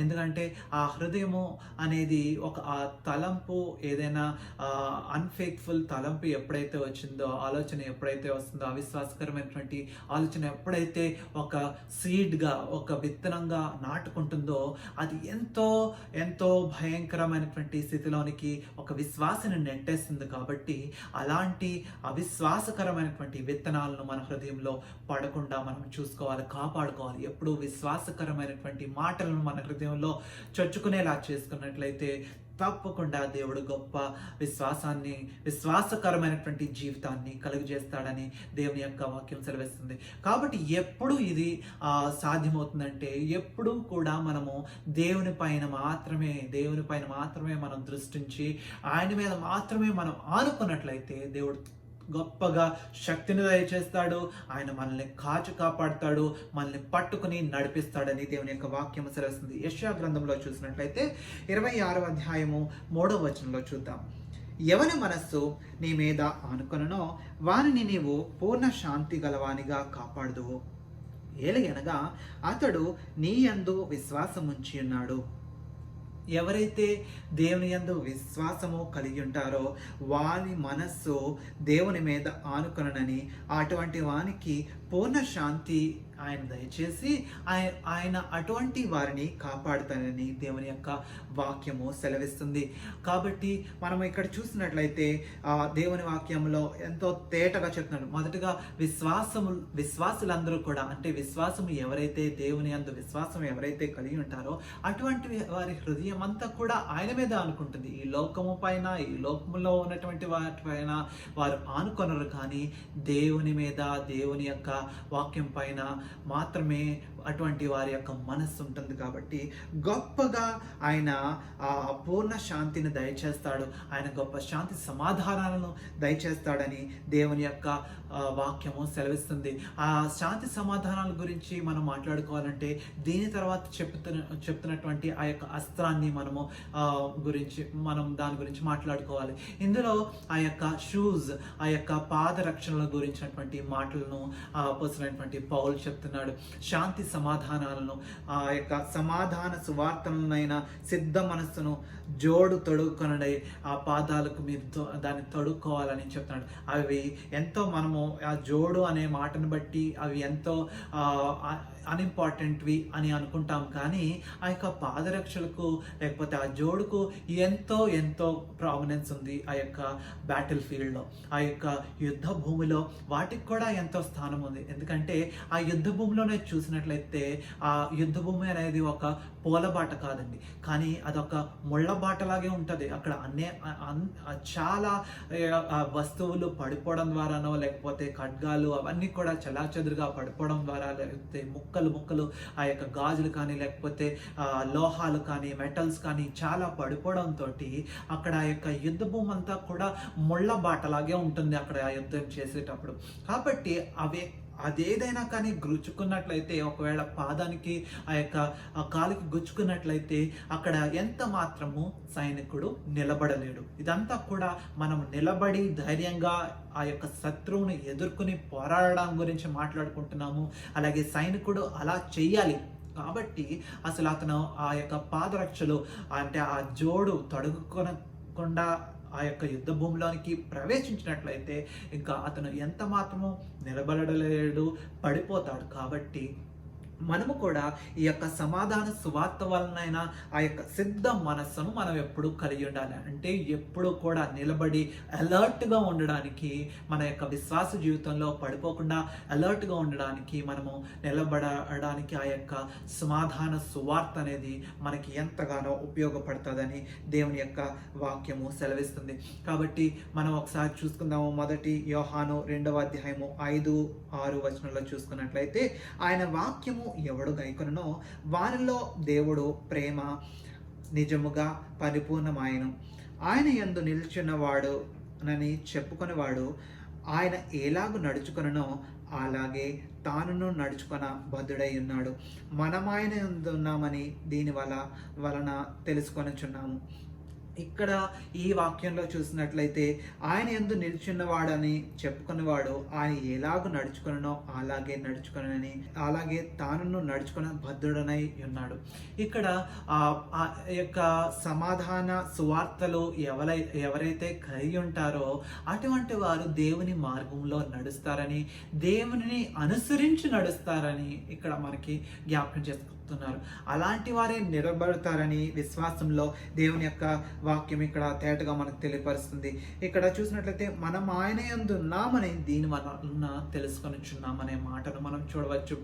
A: ఎందుకంటే ఆ హృదయము అనేది ఒక తలంపు, ఏదైనా ఫేత్ఫుల్ తలంపు ఎప్పుడైతే వచ్చిందో, ఆలోచన ఎప్పుడైతే వస్తుందో, అవిశ్వాసకరమైనటువంటి ఆలోచన ఎప్పుడైతే ఒక సీడ్గా, ఒక విత్తనంగా నాటుకుంటుందో, అది ఎంతో ఎంతో భయంకరమైనటువంటి స్థితిలోనికి ఒక విశ్వాసాన్ని నెట్టేస్తుంది. కాబట్టి అలాంటి అవిశ్వాసకరమైనటువంటి విత్తనాలను మన హృదయంలో పడకుండా మనం చూసుకోవాలి, కాపాడుకోవాలి. ఎప్పుడు విశ్వాసకరమైనటువంటి మాటలను మన హృదయంలో చొచ్చుకునేలా చేసుకున్నట్లయితే తప్పకుండా దేవుడు గొప్ప విశ్వాసకరమైనటువంటి జీవితాన్ని కలుగజేస్తాడని దేవుని యొక్క వాక్యం సెలవిస్తుంది. కాబట్టి ఎప్పుడు ఇది సాధ్యమవుతుందంటే, ఎప్పుడు కూడా మనము దేవుని పైన మాత్రమే మనం దృష్టించి ఆయన మీద మాత్రమే మనం ఆనుకున్నట్లయితే దేవుడు గొప్పగా శక్తిని దయచేస్తాడు. ఆయన మనల్ని కాపాడుతాడు, మనల్ని పట్టుకుని నడిపిస్తాడని దేవుని యొక్క వాక్యం సెలవుస్తుంది. యెషయా గ్రంథంలో చూసినట్లయితే 26వ అధ్యాయము 3వ వచనంలో చూద్దాం. ఎవని మనస్సు నీ మీద ఆనుకొనునో వానిని నీవు పూర్ణ శాంతి గలవానిగా కాపాడుదువు. ఏలయనగా అతడు నీ యందు విశ్వాసముంచి ఉన్నాడు. ఎవరైతే దేవుని యందు విశ్వాసము కలిగి ఉంటారో వాని మనస్సు దేవుని మీద ఆనుకొనని, అటువంటి వానికి పూర్ణ శాంతి ఆయన దయచేసి ఆయన అటువంటి వారిని కాపాడుతానని దేవుని యొక్క వాక్యము సెలవిస్తుంది. కాబట్టి మనం ఇక్కడ చూసినట్లయితే దేవుని వాక్యంలో ఎంతో తేటగా చెప్తున్నాడు. మొదటగా విశ్వాసులందరూ కూడా, అంటే విశ్వాసము ఎవరైతే, దేవుని యందు విశ్వాసం ఎవరైతే కలిగి ఉంటారో అటువంటి వారి హృదయం అంతా కూడా ఆయన మీద ఆనుకుంటుంది. ఈ లోకము పైన, ఈ లోకంలో ఉన్నటువంటి వాటి పైన వారు ఆనుకొనరు, కానీ దేవుని మీద, దేవుని యొక్క వాక్యం పైన మాత్రమే అటువంటి వారి యొక్క మనస్సు ఉంటుంది. కాబట్టి గొప్పగా ఆయన పూర్ణ శాంతిని దయచేస్తాడు. ఆయన గొప్ప శాంతి సమాధానాలను దయచేస్తాడని దేవుని యొక్క వాక్యము సెలవిస్తుంది. ఆ శాంతి సమాధానాల గురించి మనం మాట్లాడుకోవాలంటే దీని తర్వాత చెప్తున్నటువంటి ఆ యొక్క అస్త్రాన్ని మనం దాని గురించి మాట్లాడుకోవాలి. ఇందులో ఆ యొక్క షూస్, ఆ యొక్క పాదరక్షణల గురించినటువంటి మాటలను అపోస్తలుడైనటువంటి పౌలు చెప్తున్నాడు. శాంతి సమాధానాలను, ఆ యొక్క సమాధాన సువార్తలనైనా సిద్ధ మనస్సును తొడుక్కొనడై ఆ పాదాలకు మీరు దాన్ని తొడుక్కోవాలని చెప్తున్నాడు. అవి ఎంతో మనము ఆ జోడు అనే మాటను బట్టి అవి ఎంతో అన్ఇంపార్టెంట్వి అని అనుకుంటాం, కానీ ఆ యొక్క పాదరక్షలకు లేకపోతే ఆ జోడుకు ఎంతో ఎంతో ప్రామినెన్స్ ఉంది ఆ యొక్క బ్యాటిల్ ఫీల్డ్లో, ఆ యొక్క యుద్ధ భూమిలో వాటికి కూడా ఎంతో స్థానం ఉంది. ఎందుకంటే ఆ యుద్ధ భూమిలోనే చూసినట్లయితే ఆ యుద్ధ భూమి అనేది ఒక పూలబాట కాదండి, కానీ అదొక ముళ్ళ బాటలాగే ఉంటుంది. అక్కడ చాలా వస్తువులు పడిపోవడం ద్వారానో లేకపోతే ఖడ్గాలు అవన్నీ కూడా చెల్లాచెదురుగా పడిపోవడం ద్వారా, లేకపోతే ముక్కలు ముక్కలు ఆ యొక్క గాజులు కానీ లేకపోతే లోహాలు కానీ మెటల్స్ కానీ చాలా పడిపోవడంతో అక్కడ ఆ యొక్క యుద్ధ భూమి అంతా కూడా ముళ్ళ బాటలాగే ఉంటుంది అక్కడ ఆ యుద్ధం చేసేటప్పుడు. కాబట్టి అదేదైనా కానీ గుచ్చుకున్నట్లయితే, ఒకవేళ పాదానికి ఆ యొక్క కాలుకి గుచ్చుకున్నట్లయితే అక్కడ ఎంత మాత్రము సైనికుడు నిలబడలేడు. ఇదంతా కూడా మనం నిలబడి ధైర్యంగా ఆ యొక్క శత్రువుని ఎదుర్కొని పోరాడడం గురించి మాట్లాడుకుంటున్నాము. అలాగే సైనికుడు అలా చెయ్యాలి. కాబట్టి అసలు అతను ఆ యొక్క పాదరక్షలు అంటే ఆ జోడు తొడుగుకొనకుండా ఆ యొక్క యుద్ధ భూమిలోనికి ప్రవేశించినట్లయితే ఇంకా అతను ఎంత మాత్రము నిలబడలేడు, పడిపోతాడు. కాబట్టి మనము కూడా ఈ యొక్క సమాధాన సువార్త వలనైనా ఆ యొక్క సిద్ధ మనస్సును మనం ఎప్పుడు కలిగి ఉండాలి. అంటే ఎప్పుడు కూడా నిలబడి అలర్ట్గా ఉండడానికి, మన యొక్క విశ్వాస జీవితంలో పడిపోకుండా అలర్ట్గా ఉండడానికి, మనము నిలబడడానికి ఆ యొక్క సమాధాన సువార్త అనేది మనకి ఎంతగానో ఉపయోగపడుతుందని దేవుని యొక్క వాక్యము సెలవిస్తుంది. కాబట్టి మనం ఒకసారి చూసుకుందాము. మొదటి యోహాను 2వ అధ్యాయము 5-6 వచనంలో చూసుకున్నట్లయితే, ఆయన వాక్యము ఎవడు గైకొనునో వానిలో దేవుడు ప్రేమ నిజముగా పరిపూర్ణమాయను. ఆయన యందు నిలిచినవాడు నని చెప్పుకొనివాడు ఆయన ఎలాగూ నడుచుకొనునో అలాగే తానును నడుచుకొన బద్ధుడై ఉన్నాడు. మనం ఆయన యందు ఉన్నామని దీని వలన తెలుసుకొనుచున్నాము. ఇక్కడ ఈ వాక్యంలో చూసినట్లయితే ఆయన యందు నిల్చున్నవాడని చెప్పుకున్నవాడు ఆయన ఎలాగూ నడుచుకొనో అలాగే నడుచుకొనని, అలాగే తానును నడుచుకున్న బద్ధుడనై ఉన్నాడు. ఇక్కడ ఆ యొక్క సమాధాన సువార్తలు ఎవరైతే కలిగి ఉంటారో అటువంటి వారు దేవుని మార్గంలో నడుస్తారని, దేవుని అనుసరించి నడుస్తారని ఇక్కడ మనకి జ్ఞాపకం చేసుకుంటున్నారు. అలాంటి వారే నిలబడతారని విశ్వాసంలో దేవుని యొక్క వాక్యం ఇక్కడ తేటగా మనకు తెలియపరుస్తుంది. ఇక్కడ చూసినట్లయితే మనం ఆయన యందు ఉన్నామని దీని వలన తెలుసుకొనిచున్నామనే మాటను మనం చూడవచ్చు.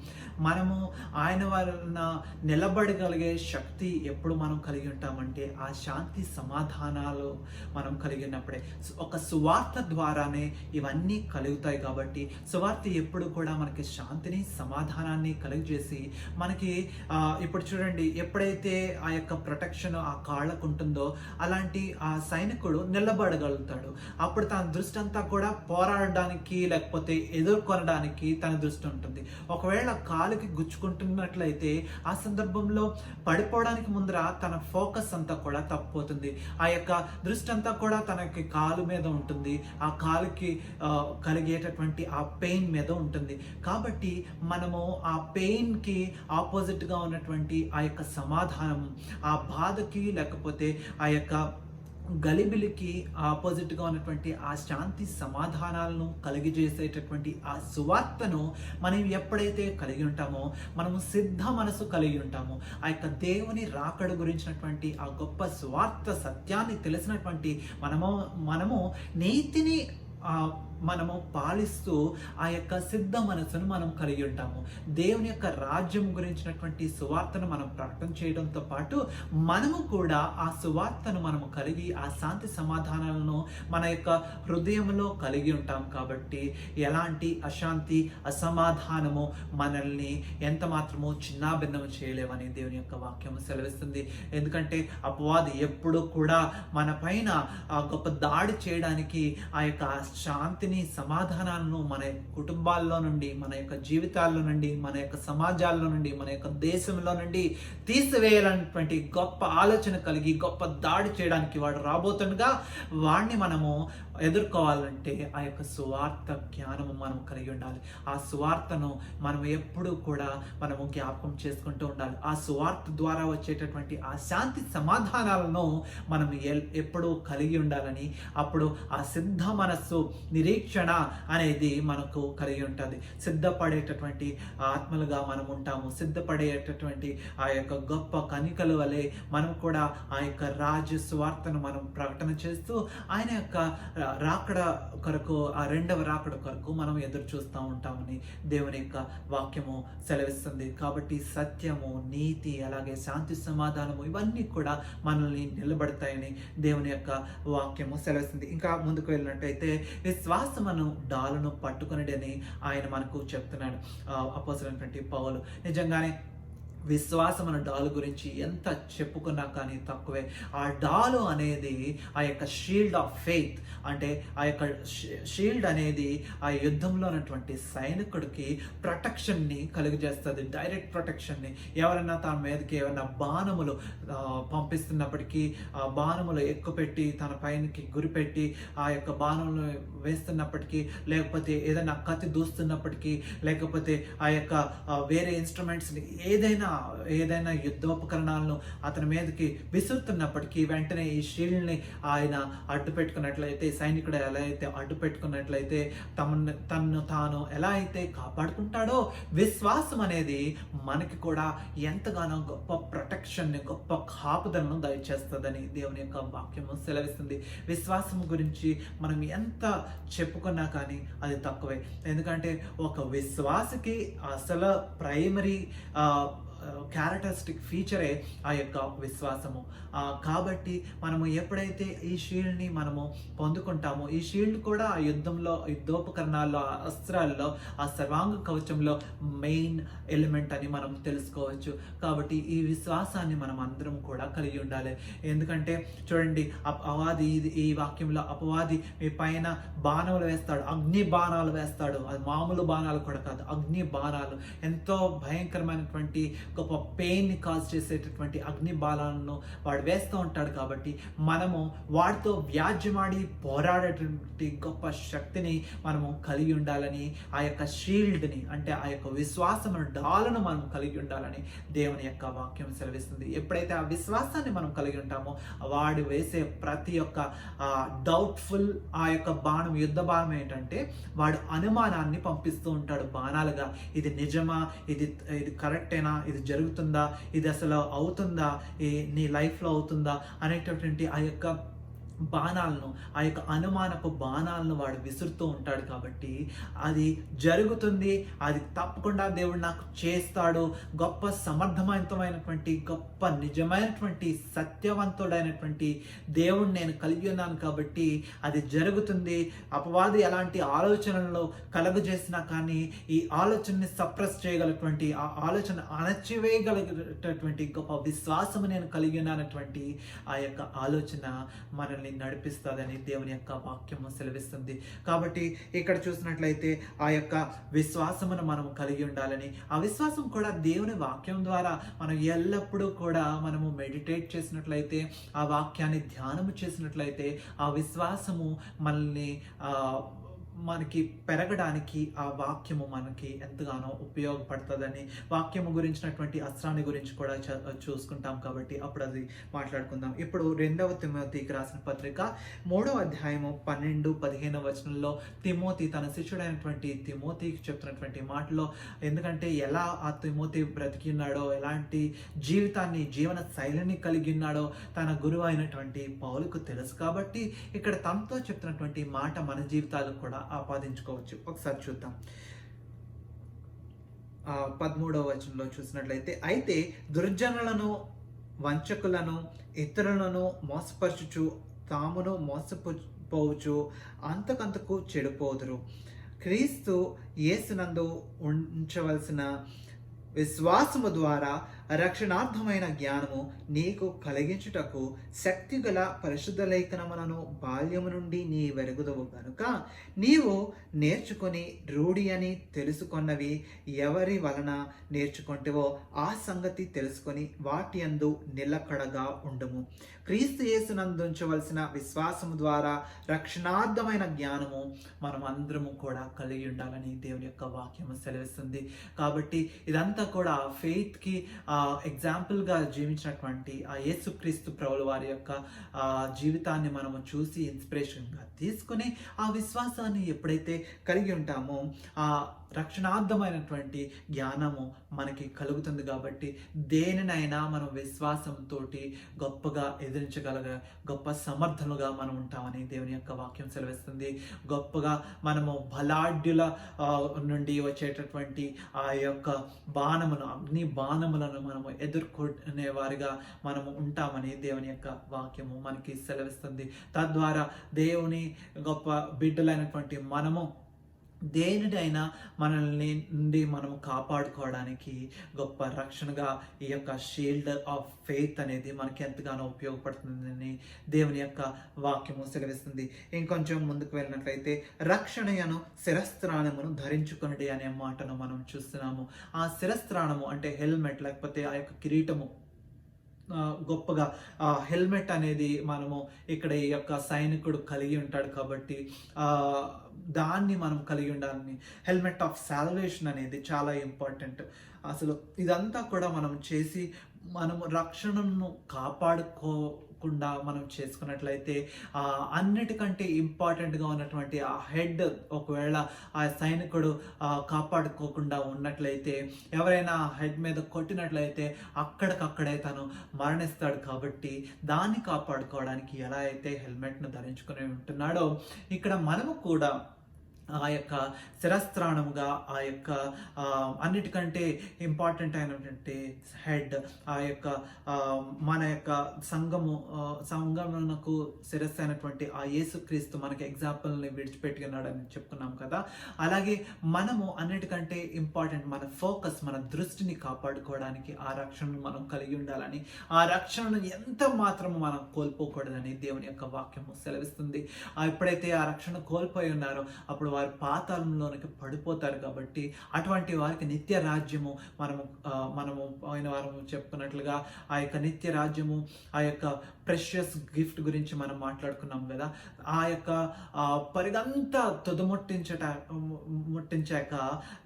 A: మనము ఆయన వలన నిలబడగలిగే శక్తి ఎప్పుడు మనం కలిగి ఉంటామంటే ఆ శాంతి సమాధానాలు మనం కలిగి ఉన్నప్పుడే. ఒక సువార్త ద్వారానే ఇవన్నీ కలుగుతాయి. కాబట్టి సువార్త ఎప్పుడు కూడా మనకి శాంతిని సమాధానాన్ని కలుగజేసి మనకి ఇప్పుడు చూడండి, ఎప్పుడైతే ఆ యొక్క ప్రొటెక్షన్ ఆ కాళ్ళకు ఉంటుందో అలాంటి ఆ సైనికుడు నిలబడగలుగుతాడు. అప్పుడు తన దృష్టి అంతా కూడా పోరాడడానికి లేకపోతే ఎదుర్కొనడానికి తన దృష్టి ఉంటుంది. ఒకవేళ కాలుకి గుచ్చుకుంటున్నట్లయితే ఆ సందర్భంలో పడిపోవడానికి ముందర తన ఫోకస్ అంతా కూడా తప్పిపోతుంది. ఆ యొక్క దృష్టి అంతా కూడా తనకి కాలు మీద ఉంటుంది, ఆ కాలుకి కలిగేటటువంటి ఆ పెయిన్ మీద ఉంటుంది. కాబట్టి మనము ఆ పెయిన్కి ఆపోజిట్గా ఉన్నటువంటి ఆ యొక్క సమాధానం, ఆ బాధకి లేకపోతే ఆ యొక్క గలిబిలికి ఆపోజిట్గా ఉన్నటువంటి ఆ శాంతి సమాధానాలను కలిగజేసేటటువంటి ఆ సువార్తను మనం ఎప్పుడైతే కలిగి ఉంటామో, మనము సిద్ధ మనసు కలిగి ఉంటామో, ఆ యొక్క దేవుని రాకడ గురించినటువంటి ఆ గొప్ప సువార్త సత్యాన్ని తెలిసినటువంటి మనము నీతిని మనము పాలిస్తూ ఆ యొక్క సిద్ధ మనసును మనం కలిగి ఉంటాము. దేవుని యొక్క రాజ్యం గురించినటువంటి సువార్తను మనం ప్రకటన చేయడంతో పాటు మనము కూడా ఆ సువార్తను మనము కలిగి ఆ శాంతి సమాధానాలను మన యొక్క హృదయంలో కలిగి ఉంటాం. కాబట్టి ఎలాంటి అశాంతి అసమాధానము మనల్ని ఎంత మాత్రమో చిన్నాభిన్నము చేయలేవని దేవుని యొక్క వాక్యము సెలవిస్తుంది. ఎందుకంటే అపవాది ఎప్పుడు కూడా మన పైన గొప్ప దాడి చేయడానికి ఆ యొక్క శాంతిని సమాధానాలను మన కుటుంబాల్లో నుండి, మన యొక్క జీవితాల్లో నుండి, మన యొక్క సమాజాల్లో నుండి, మన యొక్క దేశంలో నుండి తీసివేయాలన్నటువంటి గొప్ప ఆలోచన కలిగి గొప్ప దాడి చేయడానికి వాడు రాబోతుండగా వాడిని మనము ఎదుర్కోవాలంటే ఆ యొక్క సువార్త జ్ఞానము మనం కలిగి ఉండాలి. ఆ సువార్తను మనం ఎప్పుడూ కూడా మనము జ్ఞాపకం చేసుకుంటూ ఉండాలి. ఆ సువార్త ద్వారా వచ్చేటటువంటి ఆ శాంతి సమాధానాలను మనం ఎప్పుడూ కలిగి ఉండాలని, అప్పుడు ఆ సిద్ధ మనస్సు నిరీక్షణ అనేది మనకు కలిగి ఉంటుంది. సిద్ధపడేటటువంటి ఆత్మలుగా మనం ఉంటాము. సిద్ధపడేటటువంటి ఆ యొక్క గొప్ప కనికల వలె మనం కూడా ఆ యొక్క రాజ్య సువార్తను మనం ప్రకటన చేస్తూ ఆయన యొక్క రాకడ కొరకు, ఆ రెండవ రాకడ కొరకు మనం ఎదురు చూస్తూ ఉంటామని దేవుని యొక్క వాక్యము సెలవిస్తుంది. కాబట్టి సత్యము, నీతి, అలాగే శాంతి, సమాధానము ఇవన్నీ కూడా మనల్ని నిలబడతాయని దేవుని యొక్క వాక్యము సెలవిస్తుంది. ఇంకా ముందుకు వెళ్ళినట్టయితే విశ్వాసమును డాలును పట్టుకొనిడని ఆయన మనకు చెప్తున్నాడు అపోస్తలుడైనటువంటి పౌలు. నిజంగానే విశ్వాసమైన డాలు గురించి ఎంత చెప్పుకున్నా కానీ తక్కువే. ఆ డాలు అనేది ఆ యొక్క షీల్డ్ ఆఫ్ ఫెయిత్, అంటే ఆ యొక్క షీల్డ్ అనేది ఆ యుద్ధంలో ఉన్నటువంటి సైనికుడికి ప్రొటెక్షన్ని కలుగజేస్తుంది, డైరెక్ట్ ప్రొటెక్షన్ని. ఎవరైనా తన మీదకి ఏమైనా బాణములు పంపిస్తున్నప్పటికీ ఆ బాణములు ఎక్కుపెట్టి తన పైనకి గురిపెట్టి ఆ యొక్క బాణములు వేస్తున్నప్పటికీ, లేకపోతే ఏదైనా కత్తి దూస్తున్నప్పటికీ, లేకపోతే ఆ యొక్క వేరే ఇన్స్ట్రుమెంట్స్ని ఏదైనా యుద్ధోపకరణాలను అతని మీదకి విసురుతున్నప్పటికీ వెంటనే ఈ షీల్డ్ని ఆయన అడ్డు పెట్టుకున్నట్లయితే, సైనికుడు ఎలా అయితే అడ్డు పెట్టుకున్నట్లయితే తను తాను ఎలా అయితే కాపాడుకుంటాడో, విశ్వాసం అనేది మనకి కూడా ఎంతగానో గొప్ప ప్రొటెక్షన్ని, గొప్ప కాపుదలను దయచేస్తుందని దేవుని యొక్క వాక్యము సెలవిస్తుంది. విశ్వాసం గురించి మనం ఎంత చెప్పుకున్నా కానీ అది తక్కువే. ఎందుకంటే ఒక విశ్వాసకి అసలు ప్రైమరీ క్యారెక్టరిస్టిక్ ఫీచరే ఆ యొక్క విశ్వాసము. కాబట్టి మనము ఎప్పుడైతే ఈ షీల్డ్ని మనము పొందుకుంటామో, ఈ షీల్డ్ కూడా ఆ యుద్ధోపకరణాల్లో, ఆ అస్త్రాల్లో, ఆ సర్వాంగ కవచంలో మెయిన్ ఎలిమెంట్ అని మనం తెలుసుకోవచ్చు. కాబట్టి ఈ విశ్వాసాన్ని మనం అందరం కూడా కలిగి ఉండాలి. ఎందుకంటే చూడండి, అపవాది ఈ వాక్యంలో అపవాది మీ పైన బాణాలు వేస్తాడు, అగ్ని బాణాలు వేస్తాడు. అది మామూలు బాణాలు కూడా కాదు, అగ్ని బాణాలు. ఎంతో భయంకరమైనటువంటి గొప్ప పెయిన్ని కాజ్ చేసేటటువంటి అగ్ని బాణాలను వాడు వేస్తూ ఉంటాడు. కాబట్టి మనము వాడితో వ్యాజ్యమాడి పోరాడేటువంటి గొప్ప శక్తిని మనము కలిగి ఉండాలని, ఆ యొక్క షీల్డ్ని, అంటే ఆ యొక్క విశ్వాసమును డాలను మనం కలిగి ఉండాలని దేవుని యొక్క వాక్యం సెలవిస్తుంది. ఎప్పుడైతే ఆ విశ్వాసాన్ని మనం కలిగి ఉంటామో, వాడు వేసే ప్రతి ఒక్క డౌట్ఫుల్ ఆ యొక్క బాణం, యుద్ధ బాణం ఏంటంటే వాడు అనుమానాన్ని పంపిస్తూ ఉంటాడు బాణాలుగా. ఇది నిజమా, ఇది కరెక్టేనా, ఇది జరుగుతుందా, ఇది అసలు అవుతుందా, నీ లైఫ్లో అవుతుందా అనేటటువంటి ఆ యొక్క బాణాలను, ఆ యొక్క అనుమానపు బాణాలను వాడు విసురుతూ ఉంటాడు. కాబట్టి అది జరుగుతుంది, అది తప్పకుండా దేవుడు నాకు చేస్తాడు, గొప్ప సమర్థవంతమైనటువంటి, గొప్ప నిజమైనటువంటి, సత్యవంతుడైనటువంటి దేవుడు నేను కలిగి ఉన్నాను కాబట్టి అది జరుగుతుంది. అపవాది ఎలాంటి ఆలోచనలను కలుగజేసినా కానీ ఈ ఆలోచనని సప్రెస్ చేయగలటువంటి, ఆ ఆలోచన అణచివేయగలిగేటటువంటి గొప్ప విశ్వాసము నేను కలిగి ఉన్నానటువంటి ఆ యొక్క ఆలోచన మనల్ని నడిపిస్తుందని దేవుని యొక్క వాక్యము సెలవిస్తుంది. కాబట్టి ఇక్కడ చూసినట్లయితే ఆ యొక్క విశ్వాసమును మనం కలిగి ఉండాలని, ఆ విశ్వాసం కూడా దేవుని వాక్యం ద్వారా మనం ఎల్లప్పుడూ కూడా మనము మెడిటేట్ చేసినట్లయితే, ఆ వాక్యాన్ని ధ్యానము చేసినట్లయితే, ఆ విశ్వాసము మనకి పెరగడానికి ఆ వాక్యము మనకి ఎంతగానో ఉపయోగపడుతుందని, వాక్యము గురించినటువంటి అస్త్రాన్ని గురించి కూడా చూసుకుంటాం. కాబట్టి అప్పుడు అది మాట్లాడుకుందాం. ఇప్పుడు 2వ తిమోతికి రాసిన పత్రిక 3వ అధ్యాయము 12-15 వచనంలో తిమోతి తన శిష్యుడైనటువంటి తిమోతికి చెప్తున్నటువంటి మాటలో, ఎందుకంటే ఎలా ఆ తిమోతి బ్రతికి ఉన్నాడో, ఎలాంటి జీవన శైలిని కలిగి ఉన్నాడో తన గురువు అయినటువంటి పౌలుకు తెలుసు. కాబట్టి ఇక్కడ తనతో చెప్తున్నటువంటి మాట మన జీవితాలకు కూడా ఆపాదించుకోవచ్చు. ఒకసారి చూద్దాం. 13వ వచనంలో చూసినట్లయితే, అయితే దుర్జనులను, వంచకులను, ఇతరులను మోసపరచుచు తామును మోసపోవచ్చు అంతకంతకు చెడిపోదురు. క్రీస్తు యేసునందు ఉంచవలసిన విశ్వాసము ద్వారా రక్షణార్థమైన జ్ఞానము నీకు కలిగించుటకు శక్తిగల పరిశుద్ధ లేఖనములను బాల్యము నుండి నీ వెరుగుదవు గనుక నీవు నేర్చుకొని రూఢి అని తెలుసుకొన్నవి ఎవరి వలన నేర్చుకుంటేవో ఆ సంగతి తెలుసుకొని వాటి యందు నిలకడగా ఉండుము. క్రీస్తు యేసునందు ఉంచవలసిన విశ్వాసము ద్వారా రక్షణార్థమైన జ్ఞానము మనం అందరము కూడా కలిగి ఉండాలని దేవుని యొక్క వాక్యము సెలవిస్తుంది. కాబట్టి ఇదంతా కూడా ఫెయిత్కి ఎగ్జాంపుల్గా జీవించినటువంటి ఆ యేసుక్రీస్తు ప్రభుల వారి యొక్క జీవితాన్ని మనము చూసి ఇన్స్పిరేషన్గా తీసుకుని ఆ విశ్వాసాన్ని ఎప్పుడైతే కలిగి ఉంటామో ఆ రక్షణార్థమైనటువంటి జ్ఞానము మనకి కలుగుతుంది. కాబట్టి దేనినైనా మనం విశ్వాసంతో గొప్పగా ఎదిరించగలగ గొప్ప సమర్థనుగా మనం ఉంటామని దేవుని యొక్క వాక్యం సెలవిస్తుంది. గొప్పగా మనము బలాఢ్యుల నుండి వచ్చేటటువంటి ఆ యొక్క బాణమును, అగ్ని బాణములను మనము ఎదుర్కొనే వారిగా మనము ఉంటామని దేవుని యొక్క వాక్యము మనకి సెలవిస్తుంది. తద్వారా దేవుని గొప్ప బిడ్డలైనటువంటి మనము దేనినైనా మనల్ని నుండి మనము కాపాడుకోవడానికి గొప్ప రక్షణగా ఈ యొక్క షీల్డ్ ఆఫ్ ఫెయిత్ అనేది మనకి ఎంతగానో ఉపయోగపడుతుందని దేవుని యొక్క వాక్యము సెలవిస్తుంది. ఇంకొంచెం ముందుకు వెళ్ళినట్లయితే రక్షణయను శిరస్త్రాణమును ధరించుకొనుడి అనే మాటను మనం చూస్తున్నాము. ఆ శిరస్త్రాణము అంటే హెల్మెట్, లేకపోతే ఆ యొక్క కిరీటము. గొప్పగా హెల్మెట్ అనేది మనము ఇక్కడ ఈ యొక్క సైనికుడు కలిగి ఉంటాడు కాబట్టి దాన్ని మనం కలిగి ఉండాలని, హెల్మెట్ ఆఫ్ సాల్వేషన్ అనేది చాలా ఇంపార్టెంట్. అసలు ఇదంతా కూడా మనం చేసి మనము రక్షణను కాపాడుకోకుండా మనం చేసుకున్నట్లయితే అన్నిటికంటే ఇంపార్టెంట్గా ఉన్నటువంటి ఆ హెడ్ ఒకవేళ ఆ సైనికుడు కాపాడుకోకుండా ఉన్నట్లయితే, ఎవరైనా హెడ్ మీద కొట్టినట్లయితే అక్కడికక్కడే తను మరణిస్తాడు. కాబట్టి దాన్ని కాపాడుకోవడానికి ఎలా అయితే హెల్మెట్ను ధరించుకుని ఉంటున్నాడో ఇక్కడ మనము కూడా ఆ యొక్క శిరస్త్రాణముగా ఆ యొక్క అన్నిటికంటే ఇంపార్టెంట్ అయినటువంటి హెడ్, ఆ యొక్క మన యొక్క సంఘమునకు శిరస్సు అయినటువంటి ఆ యేసుక్రీస్తు మనకి ఎగ్జాంపుల్ని విడిచిపెట్టి ఉన్నాడని చెప్పుకున్నాం కదా. అలాగే మనము అన్నిటికంటే ఇంపార్టెంట్ మన ఫోకస్, మన దృష్టిని కాపాడుకోవడానికి ఆ రక్షణను మనం కలిగి ఉండాలని, ఆ రక్షణను ఎంత మాత్రము మనం కోల్పోకూడదని దేవుని యొక్క వాక్యము సెలవిస్తుంది. ఎప్పుడైతే ఆ రక్షణ కోల్పోయి ఉన్నారో అప్పుడు వారు పాతాళంలోనికి పడిపోతారు. కాబట్టి అటువంటి వారికి నిత్య రాజ్యము మనము పోయిన వారం చెప్పుకున్నట్లుగా ఆ యొక్క నిత్య రాజ్యము, ఆ యొక్క ప్రెషియస్ గిఫ్ట్ గురించి మనం మాట్లాడుకున్నాం కదా. ఆ యొక్క పరిగంతా ముట్టించాక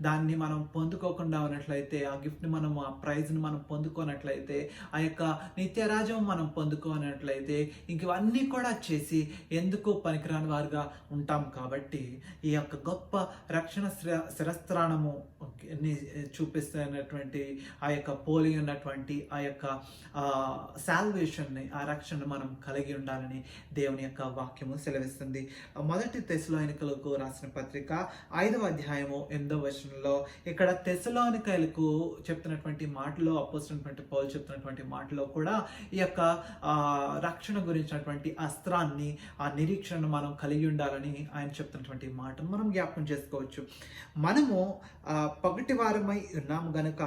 A: దాన్ని మనం పొందుకోకుండా ఉన్నట్లయితే, ఆ గిఫ్ట్ని మనం, ఆ ప్రైజ్ని మనం పొందుకోనట్లయితే, ఆ యొక్క నిత్య రాజ్యం మనం పొందుకోనట్లయితే ఇంకవన్నీ కూడా చేసి ఎందుకు పనికిరాని వారుగా ఉంటాం. కాబట్టి ఈ యొక్క గొప్ప రక్షణ శిరస్త్రాణము చూపిస్తున్నటువంటి ఆ యొక్క పోలి ఉన్నటువంటి ఆ యొక్క సాల్వేషన్ని, ఆ రక్షణ మనం కలిగి ఉండాలని దేవుని యొక్క వాక్యము సెలవిస్తుంది. మొదటి తెస్సలోనికలకు రాసిన పత్రిక 5వ అధ్యాయము 8వ వచనంలో ఇక్కడ తెస్సలోనికలకు చెప్తున్నటువంటి మాటలో, అపోస్తలుడైనటువంటి పౌలు చెప్తున్నటువంటి మాటలో కూడా ఈ యొక్క రక్షణ గురించినటువంటి అస్త్రాన్ని, ఆ నిరీక్షణను మనం కలిగి ఉండాలని ఆయన చెప్తున్నటువంటి మాటను మనం జ్ఞాపకం చేసుకోవచ్చు. మనము పగటి వారమై ఉన్నాము గనుక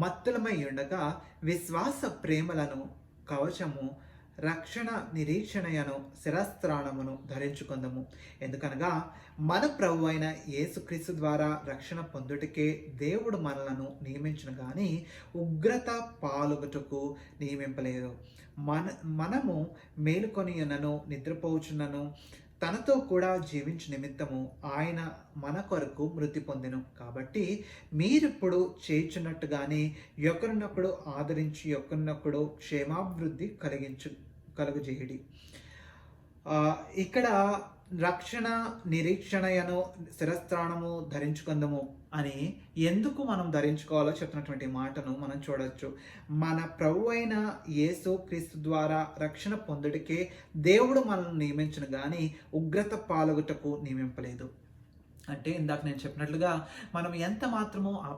A: మత్తులమై ఉండగా విశ్వాస ప్రేమలను కవచము, రక్షణ నిరీక్షణయను శిరస్త్రాణమును ధరించుకుందము. ఎందుకనగా మన ప్రభు అయిన యేసుక్రీస్తు ద్వారా రక్షణ పొందుటకే దేవుడు మనలను నియమించును గాని ఉగ్రత పాలుగుటకు నియమింపలేదు. మనము మేలుకొని ఉన్నను, నిద్రపోచున్నను, తనతో కూడా జీవించు నిమిత్తము ఆయన మన కొరకు మృతి పొందెను. కాబట్టి మీరిప్పుడు చేయుచున్నట్టుగానే ఒకరినొకడు ఆదరించి ఒకరినొకడు క్షేమాభివృద్ధి కలుగజేయుడి. ఇక్కడ రక్షణ నిరీక్షణయను శిరస్త్రాణము ధరించుకుందము అని ఎందుకు మనం ధరించుకోవాలో చెప్పినటువంటి మాటను మనం చూడొచ్చు. మన ప్రభు అయిన యేసు క్రీస్తు ద్వారా రక్షణ పొందుడికే దేవుడు మనల్ని నియమించను కానీ ఉగ్రత పాల్గొటకు నియమింపలేదు. అంటే ఇందాక నేను చెప్పినట్లుగా మనం ఎంత మాత్రమో ఆ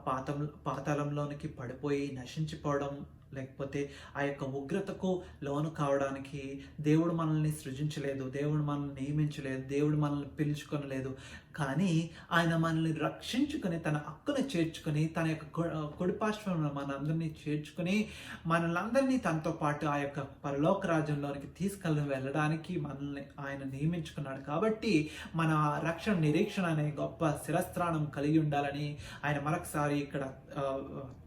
A: పాతాళంలోనికి పడిపోయి నశించిపోవడం, లేకపోతే ఆ యొక్క ఉగ్రతకు లోను కావడానికి దేవుడు మనల్ని సృజించలేదు, దేవుడు మనల్ని నియమించలేదు, దేవుడు మనల్ని పిలుచుకొనలేదు. కానీ ఆయన మనల్ని రక్షించుకొని తన హక్కును చేర్చుకొని తన యొక్క కుడిపార్శ్వంలో మనందరినీ చేర్చుకొని మనల్ని తనతో పాటు ఆ యొక్క పరలోక రాజ్యంలోనికి వెళ్ళడానికి మనల్ని ఆయన నియమించుకున్నాడు. కాబట్టి మన రక్షణ నిరీక్షణ అనే గొప్ప శిరస్త్రాణం కలిగి ఉండాలని ఆయన మరొకసారి ఇక్కడ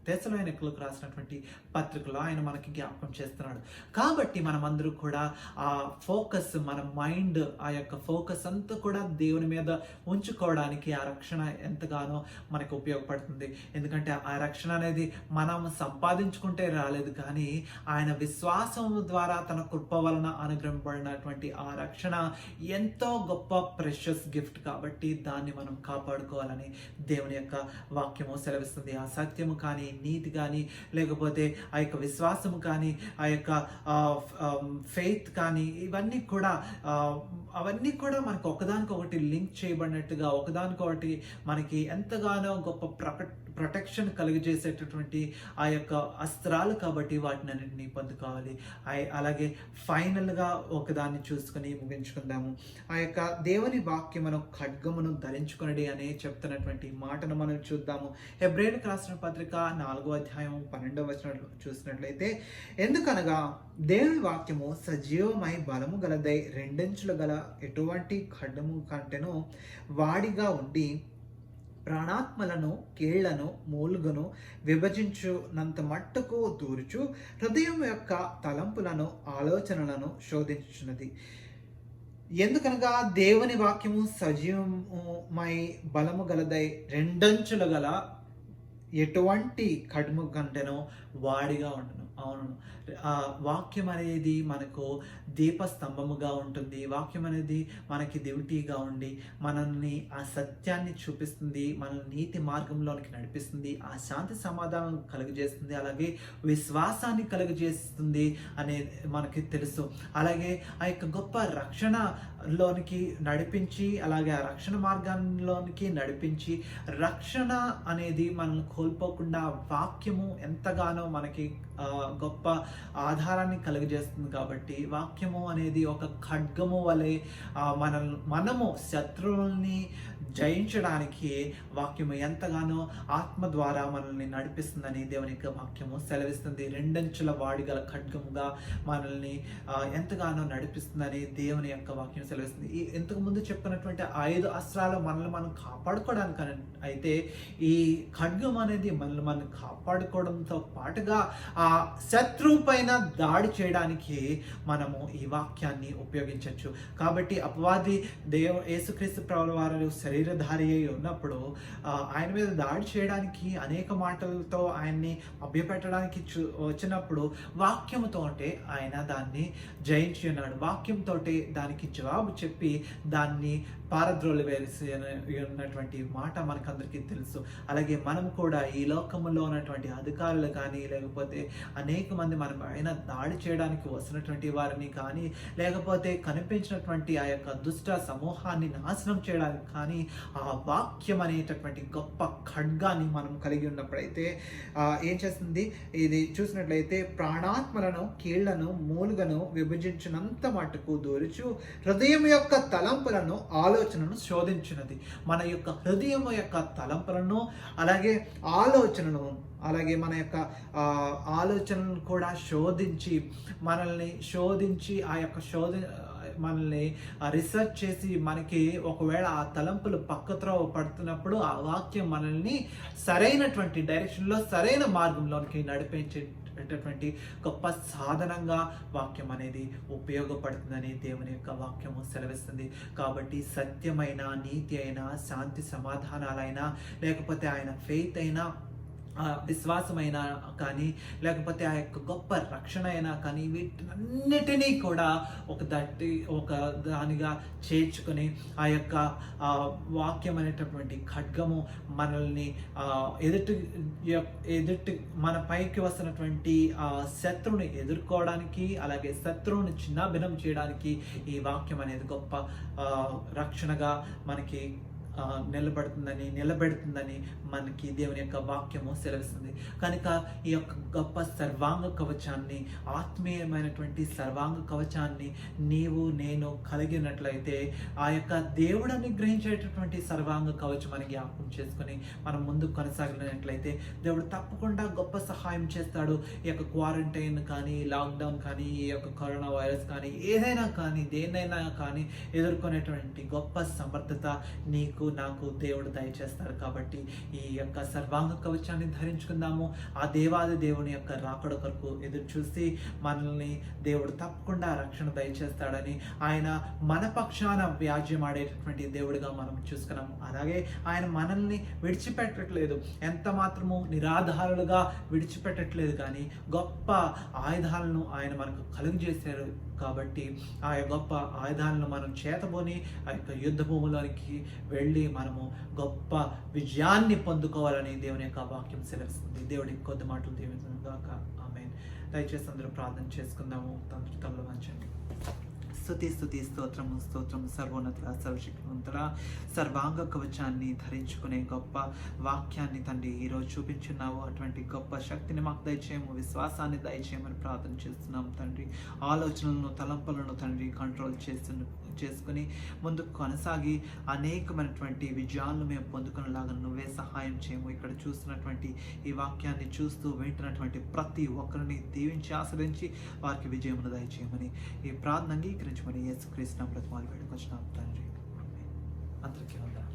A: తెస్సలోనికలకు రాసినటువంటి పత్రిక పత్రికలో ఆయన మనకి జ్ఞాపకం చేస్తున్నాడు. కాబట్టి మనమందరూ కూడా ఆ ఫోకస్, మన మైండ్, ఆ యొక్క ఫోకస్ అంతా కూడా దేవుని మీద ఉంచుకోవడానికి ఆ రక్షణ ఎంతగానో మనకు ఉపయోగపడుతుంది. ఎందుకంటే ఆ రక్షణ అనేది మనం సంపాదించుకుంటే రాలేదు, కానీ ఆయన విశ్వాసం ద్వారా తన కృప వలన అనుగ్రహింపబడినటువంటి ఆ రక్షణ ఎంతో గొప్ప ప్రెషియస్ గిఫ్ట్. కాబట్టి దాన్ని మనం కాపాడుకోవాలని దేవుని యొక్క వాక్యము సెలవిస్తుంది. ఆ సత్యము కానీ, నీతి కానీ, లేకపోతే ఆ యొక్క విశ్వాసము కానీ, ఆ యొక్క ఫెయిత్ కానీ, ఇవన్నీ కూడా అవన్నీ కూడా మనకు ఒకదానికొకటి లింక్ చేయబడినట్టుగా, ఒకదానికొకటి మనకి ఎంతగానో గొప్ప ప్రొటెక్షన్ కలిగజేసేటటువంటి ఆ యొక్క అస్త్రాలు. కాబట్టి వాటిని అన్నింటినీ పొందుకోవాలి. అలాగే ఫైనల్గా ఒకదాన్ని చూసుకొని ముగించుకుందాము. ఆ యొక్క దేవుని వాక్యమును ఖడ్గమును ధరించుకొనడి అని చెప్తున్నటువంటి మాటను మనం చూద్దాము. హెబ్రేయులకు రాసిన పత్రిక 4వ అధ్యాయం 12వ వచనం చూసినట్లయితే, ఎందుకనగా దేవుని వాక్యము సజీవమై బలము గలదై రెండంచులు గల ఎటువంటి ఖడ్గము కంటేనూ వాడిగా ఉండి ప్రాణాత్మలను, కీళ్లను, మూలుగను విభజించునంత మట్టుకు దూర్చు హృదయం యొక్క తలంపులను, ఆలోచనలను శోధించుచున్నది. ఎందుకనగా దేవుని వాక్యము సజీవమై బలము గలదై రెండంచులు గల ఎటువంటి ఖడ్గము కంటేనో వాడిగా ఉండును. అవును, ఆ వాక్యం అనేది మనకు దీపస్తంభముగా ఉంటుంది. వాక్యం అనేది మనకి దివిటీగా ఉండి మనల్ని ఆ సత్యాన్ని చూపిస్తుంది, మనల్ని నీతి మార్గంలోనికి నడిపిస్తుంది, ఆ శాంతి సమాధానం కలుగజేస్తుంది, అలాగే విశ్వాసాన్ని కలుగజేస్తుంది అనేది మనకి తెలుసు. అలాగే ఆ యొక్క గొప్ప రక్షణలోనికి నడిపించి, అలాగే ఆ రక్షణ మార్గంలోనికి నడిపించి, రక్షణ అనేది మనల్ని కోల్పోకుండా వాక్యము ఎంతగానో మనకి గొప్ప ఆధారాన్ని కలుగజేస్తుంది. కాబట్టి వాక్యము అనేది ఒక ఖడ్గము వలె మనము శత్రువుల్ని జయించడానికి వాక్యము ఎంతగానో ఆత్మ ద్వారా మనల్ని నడిపిస్తుందని దేవుని యొక్క వాక్యము సెలవిస్తుంది. రెండంచుల వాడిగల ఖడ్గముగా మనల్ని ఎంతగానో నడిపిస్తుందని దేవుని యొక్క వాక్యం సెలవిస్తుంది. ఈ ఇంతకు ముందు చెప్పుకున్నటువంటి 5 అస్త్రాలు మనల్ని మనం కాపాడుకోవడానికి అయితే, ఈ ఖడ్గం అనేది మనల్ని మనం కాపాడుకోవడంతో పాటుగా ఆ శత్రువు పైన దాడి చేయడానికి మనము ఈ వాక్యాన్ని ఉపయోగించవచ్చు. కాబట్టి అపవాది యేసుక్రీస్తు ప్రభువు వారు శరీరధారి అయి ఉన్నప్పుడు ఆయన మీద దాడి చేయడానికి అనేక మాటలతో ఆయన్ని అభ్యపెట్టడానికి వచ్చినప్పుడు వాక్యముతోటే ఆయన దాన్ని జయించి ఉన్నాడు. వాక్యంతో దానికి జవాబు చెప్పి దాన్ని పారద్రోలు వేసి ఉన్నటువంటి మాట మనకందరికీ తెలుసు. అలాగే మనం కూడా ఈ లోకంలో ఉన్నటువంటి అధికారులు కానీ, లేకపోతే అనేక మంది మన పైన దాడి చేయడానికి వస్తున్నటువంటి వారిని కానీ, లేకపోతే కనిపించినటువంటి ఆ యొక్క దుష్ట సమూహాన్ని నాశనం చేయడానికి కానీ, ఆ వాక్యం అనేటటువంటి గొప్ప ఖడ్గాన్ని మనం కలిగి ఉన్నప్పుడైతే ఏం చేస్తుంది, ఇది చూసినట్లయితే ప్రాణాత్మలను, కీళ్లను, మూలుగను విభజించినంత మటుకు దూరుచు హృదయం యొక్క తలంపులను, ఆలోచనను శోధించినది. మన యొక్క హృదయం యొక్క తలంపులను, అలాగే ఆలోచనను, అలాగే మన యొక్క ఆలోచనలను కూడా శోధించి ఆ యొక్క మనల్ని రిసర్చ్ చేసి మనకి ఒకవేళ ఆ తలంపులు పక్కత్రోవ పడుతున్నప్పుడు ఆ వాక్యం మనల్ని సరైనటువంటి డైరెక్షన్లో, సరైన మార్గంలోనికి నడిపించేటటువంటి గొప్ప సాధనంగా వాక్యం అనేది ఉపయోగపడుతుందని దేవుని యొక్క వాక్యము సెలవిస్తుంది. కాబట్టి సత్యమైన, నీతి అయినా, శాంతి సమాధానాలైనా, లేకపోతే ఆయన ఫెయిత్ అయినా, విశ్వాసమైనా కానీ, లేకపోతే ఆ యొక్క గొప్ప రక్షణ అయినా కానీ, వీటన్నిటినీ కూడా ఒక దానిగా చేర్చుకొని ఆ యొక్క వాక్యం అనేటటువంటి ఖడ్గము మనల్ని ఎదుటి మన పైకి వస్తున్నటువంటి శత్రువుని ఎదుర్కోవడానికి, అలాగే శత్రువుని చిన్నాభిన్నం చేయడానికి ఈ వాక్యం అనేది గొప్ప రక్షణగా మనకి నిలబెడుతుందని మనకి దేవుని యొక్క వాక్యము సెలవిస్తుంది. కనుక ఈ యొక్క గొప్ప సర్వాంగ కవచాన్ని, ఆత్మీయమైనటువంటి సర్వాంగ కవచాన్ని నీవు నేను కలిగినట్లయితే ఆ యొక్క దేవుడు అనుగ్రహించేటటువంటి సర్వాంగ కవచం అని జ్ఞాపకం చేసుకొని మనం ముందుకు కొనసాగినట్లయితే దేవుడు తప్పకుండా గొప్ప సహాయం చేస్తాడు. ఈ యొక్క క్వారంటైన్ కానీ, లాక్డౌన్ కానీ, ఈ యొక్క కరోనా వైరస్ కానీ, ఏదైనా కానీ, దేన్నైనా కానీ ఎదుర్కొనేటువంటి గొప్ప సమర్థత నీకు నాకు దేవుడు దయచేస్తాడు. కాబట్టి ఈ యొక్క సర్వాంగ కవచాన్ని ధరించుకుందాము. ఆ దేవాది దేవుని యొక్క రాకడ కొరకు ఎదురు చూసి మనల్ని దేవుడు తప్పకుండా రక్షణ దయచేస్తాడని, ఆయన మన పక్షాన వ్యాజ్యం ఆడేటటువంటి దేవుడిగా మనం చూసుకున్నాము. అలాగే ఆయన మనల్ని విడిచిపెట్టట్లేదు, ఎంత మాత్రము నిరాధారులుగా విడిచిపెట్టట్లేదు, కానీ గొప్ప ఆయుధాలను ఆయన మనకు కలుగజేశారు. కాబట్టి ఆ గొప్ప ఆయుధాలను మనం చేతబోని ఆ యొక్క యుద్ధ భూమిలోనికి వెళ్ళి మనము గొప్ప విజయాన్ని పొందుకోవాలని దేవుని యొక్క వాక్యం సెలవిస్తుంది. దేవుడికి కొద్ది మాటలు దీవించుగాక. ఆమేన్. దయచేసి అందరూ ప్రార్థన చేసుకుందాము. తండ్రి తమలో వంచండి. స్తుతి స్తుతి స్తోత్రము స్తోత్రము సర్వోన్నతుడ సర్వశక్తివంతుడ, సర్వాంగ కవచాన్ని ధరించుకునే గొప్ప వాక్యాన్ని తండ్రి ఈరోజు చూపించున్నావు. అటువంటి గొప్ప శక్తిని మాకు దయచేయము, విశ్వాసాన్ని దయచేయమని ప్రార్థన చేస్తున్నాము తండ్రి. ఆలోచనలను తలంపులను తండ్రి కంట్రోల్ చేసుకుని ముందుకు కొనసాగి అనేకమైనటువంటి విజయాలను మేము పొందుకునేలాగా నువ్వే సహాయం చేయము. ఇక్కడ చూస్తున్నటువంటి ఈ వాక్యాన్ని చూస్తూ వింటున్నటువంటి ప్రతి ఒక్కరిని దీవించి ఆశ్రయించి వారికి విజయమును దయచేయమని ఈ ప్రార్థన అంగీకరించమని యేసుక్రీస్తు నామములో బ్రతిమాలి వేడుకొంచున్నాము తండ్రి. అందరికీ వందనాలు.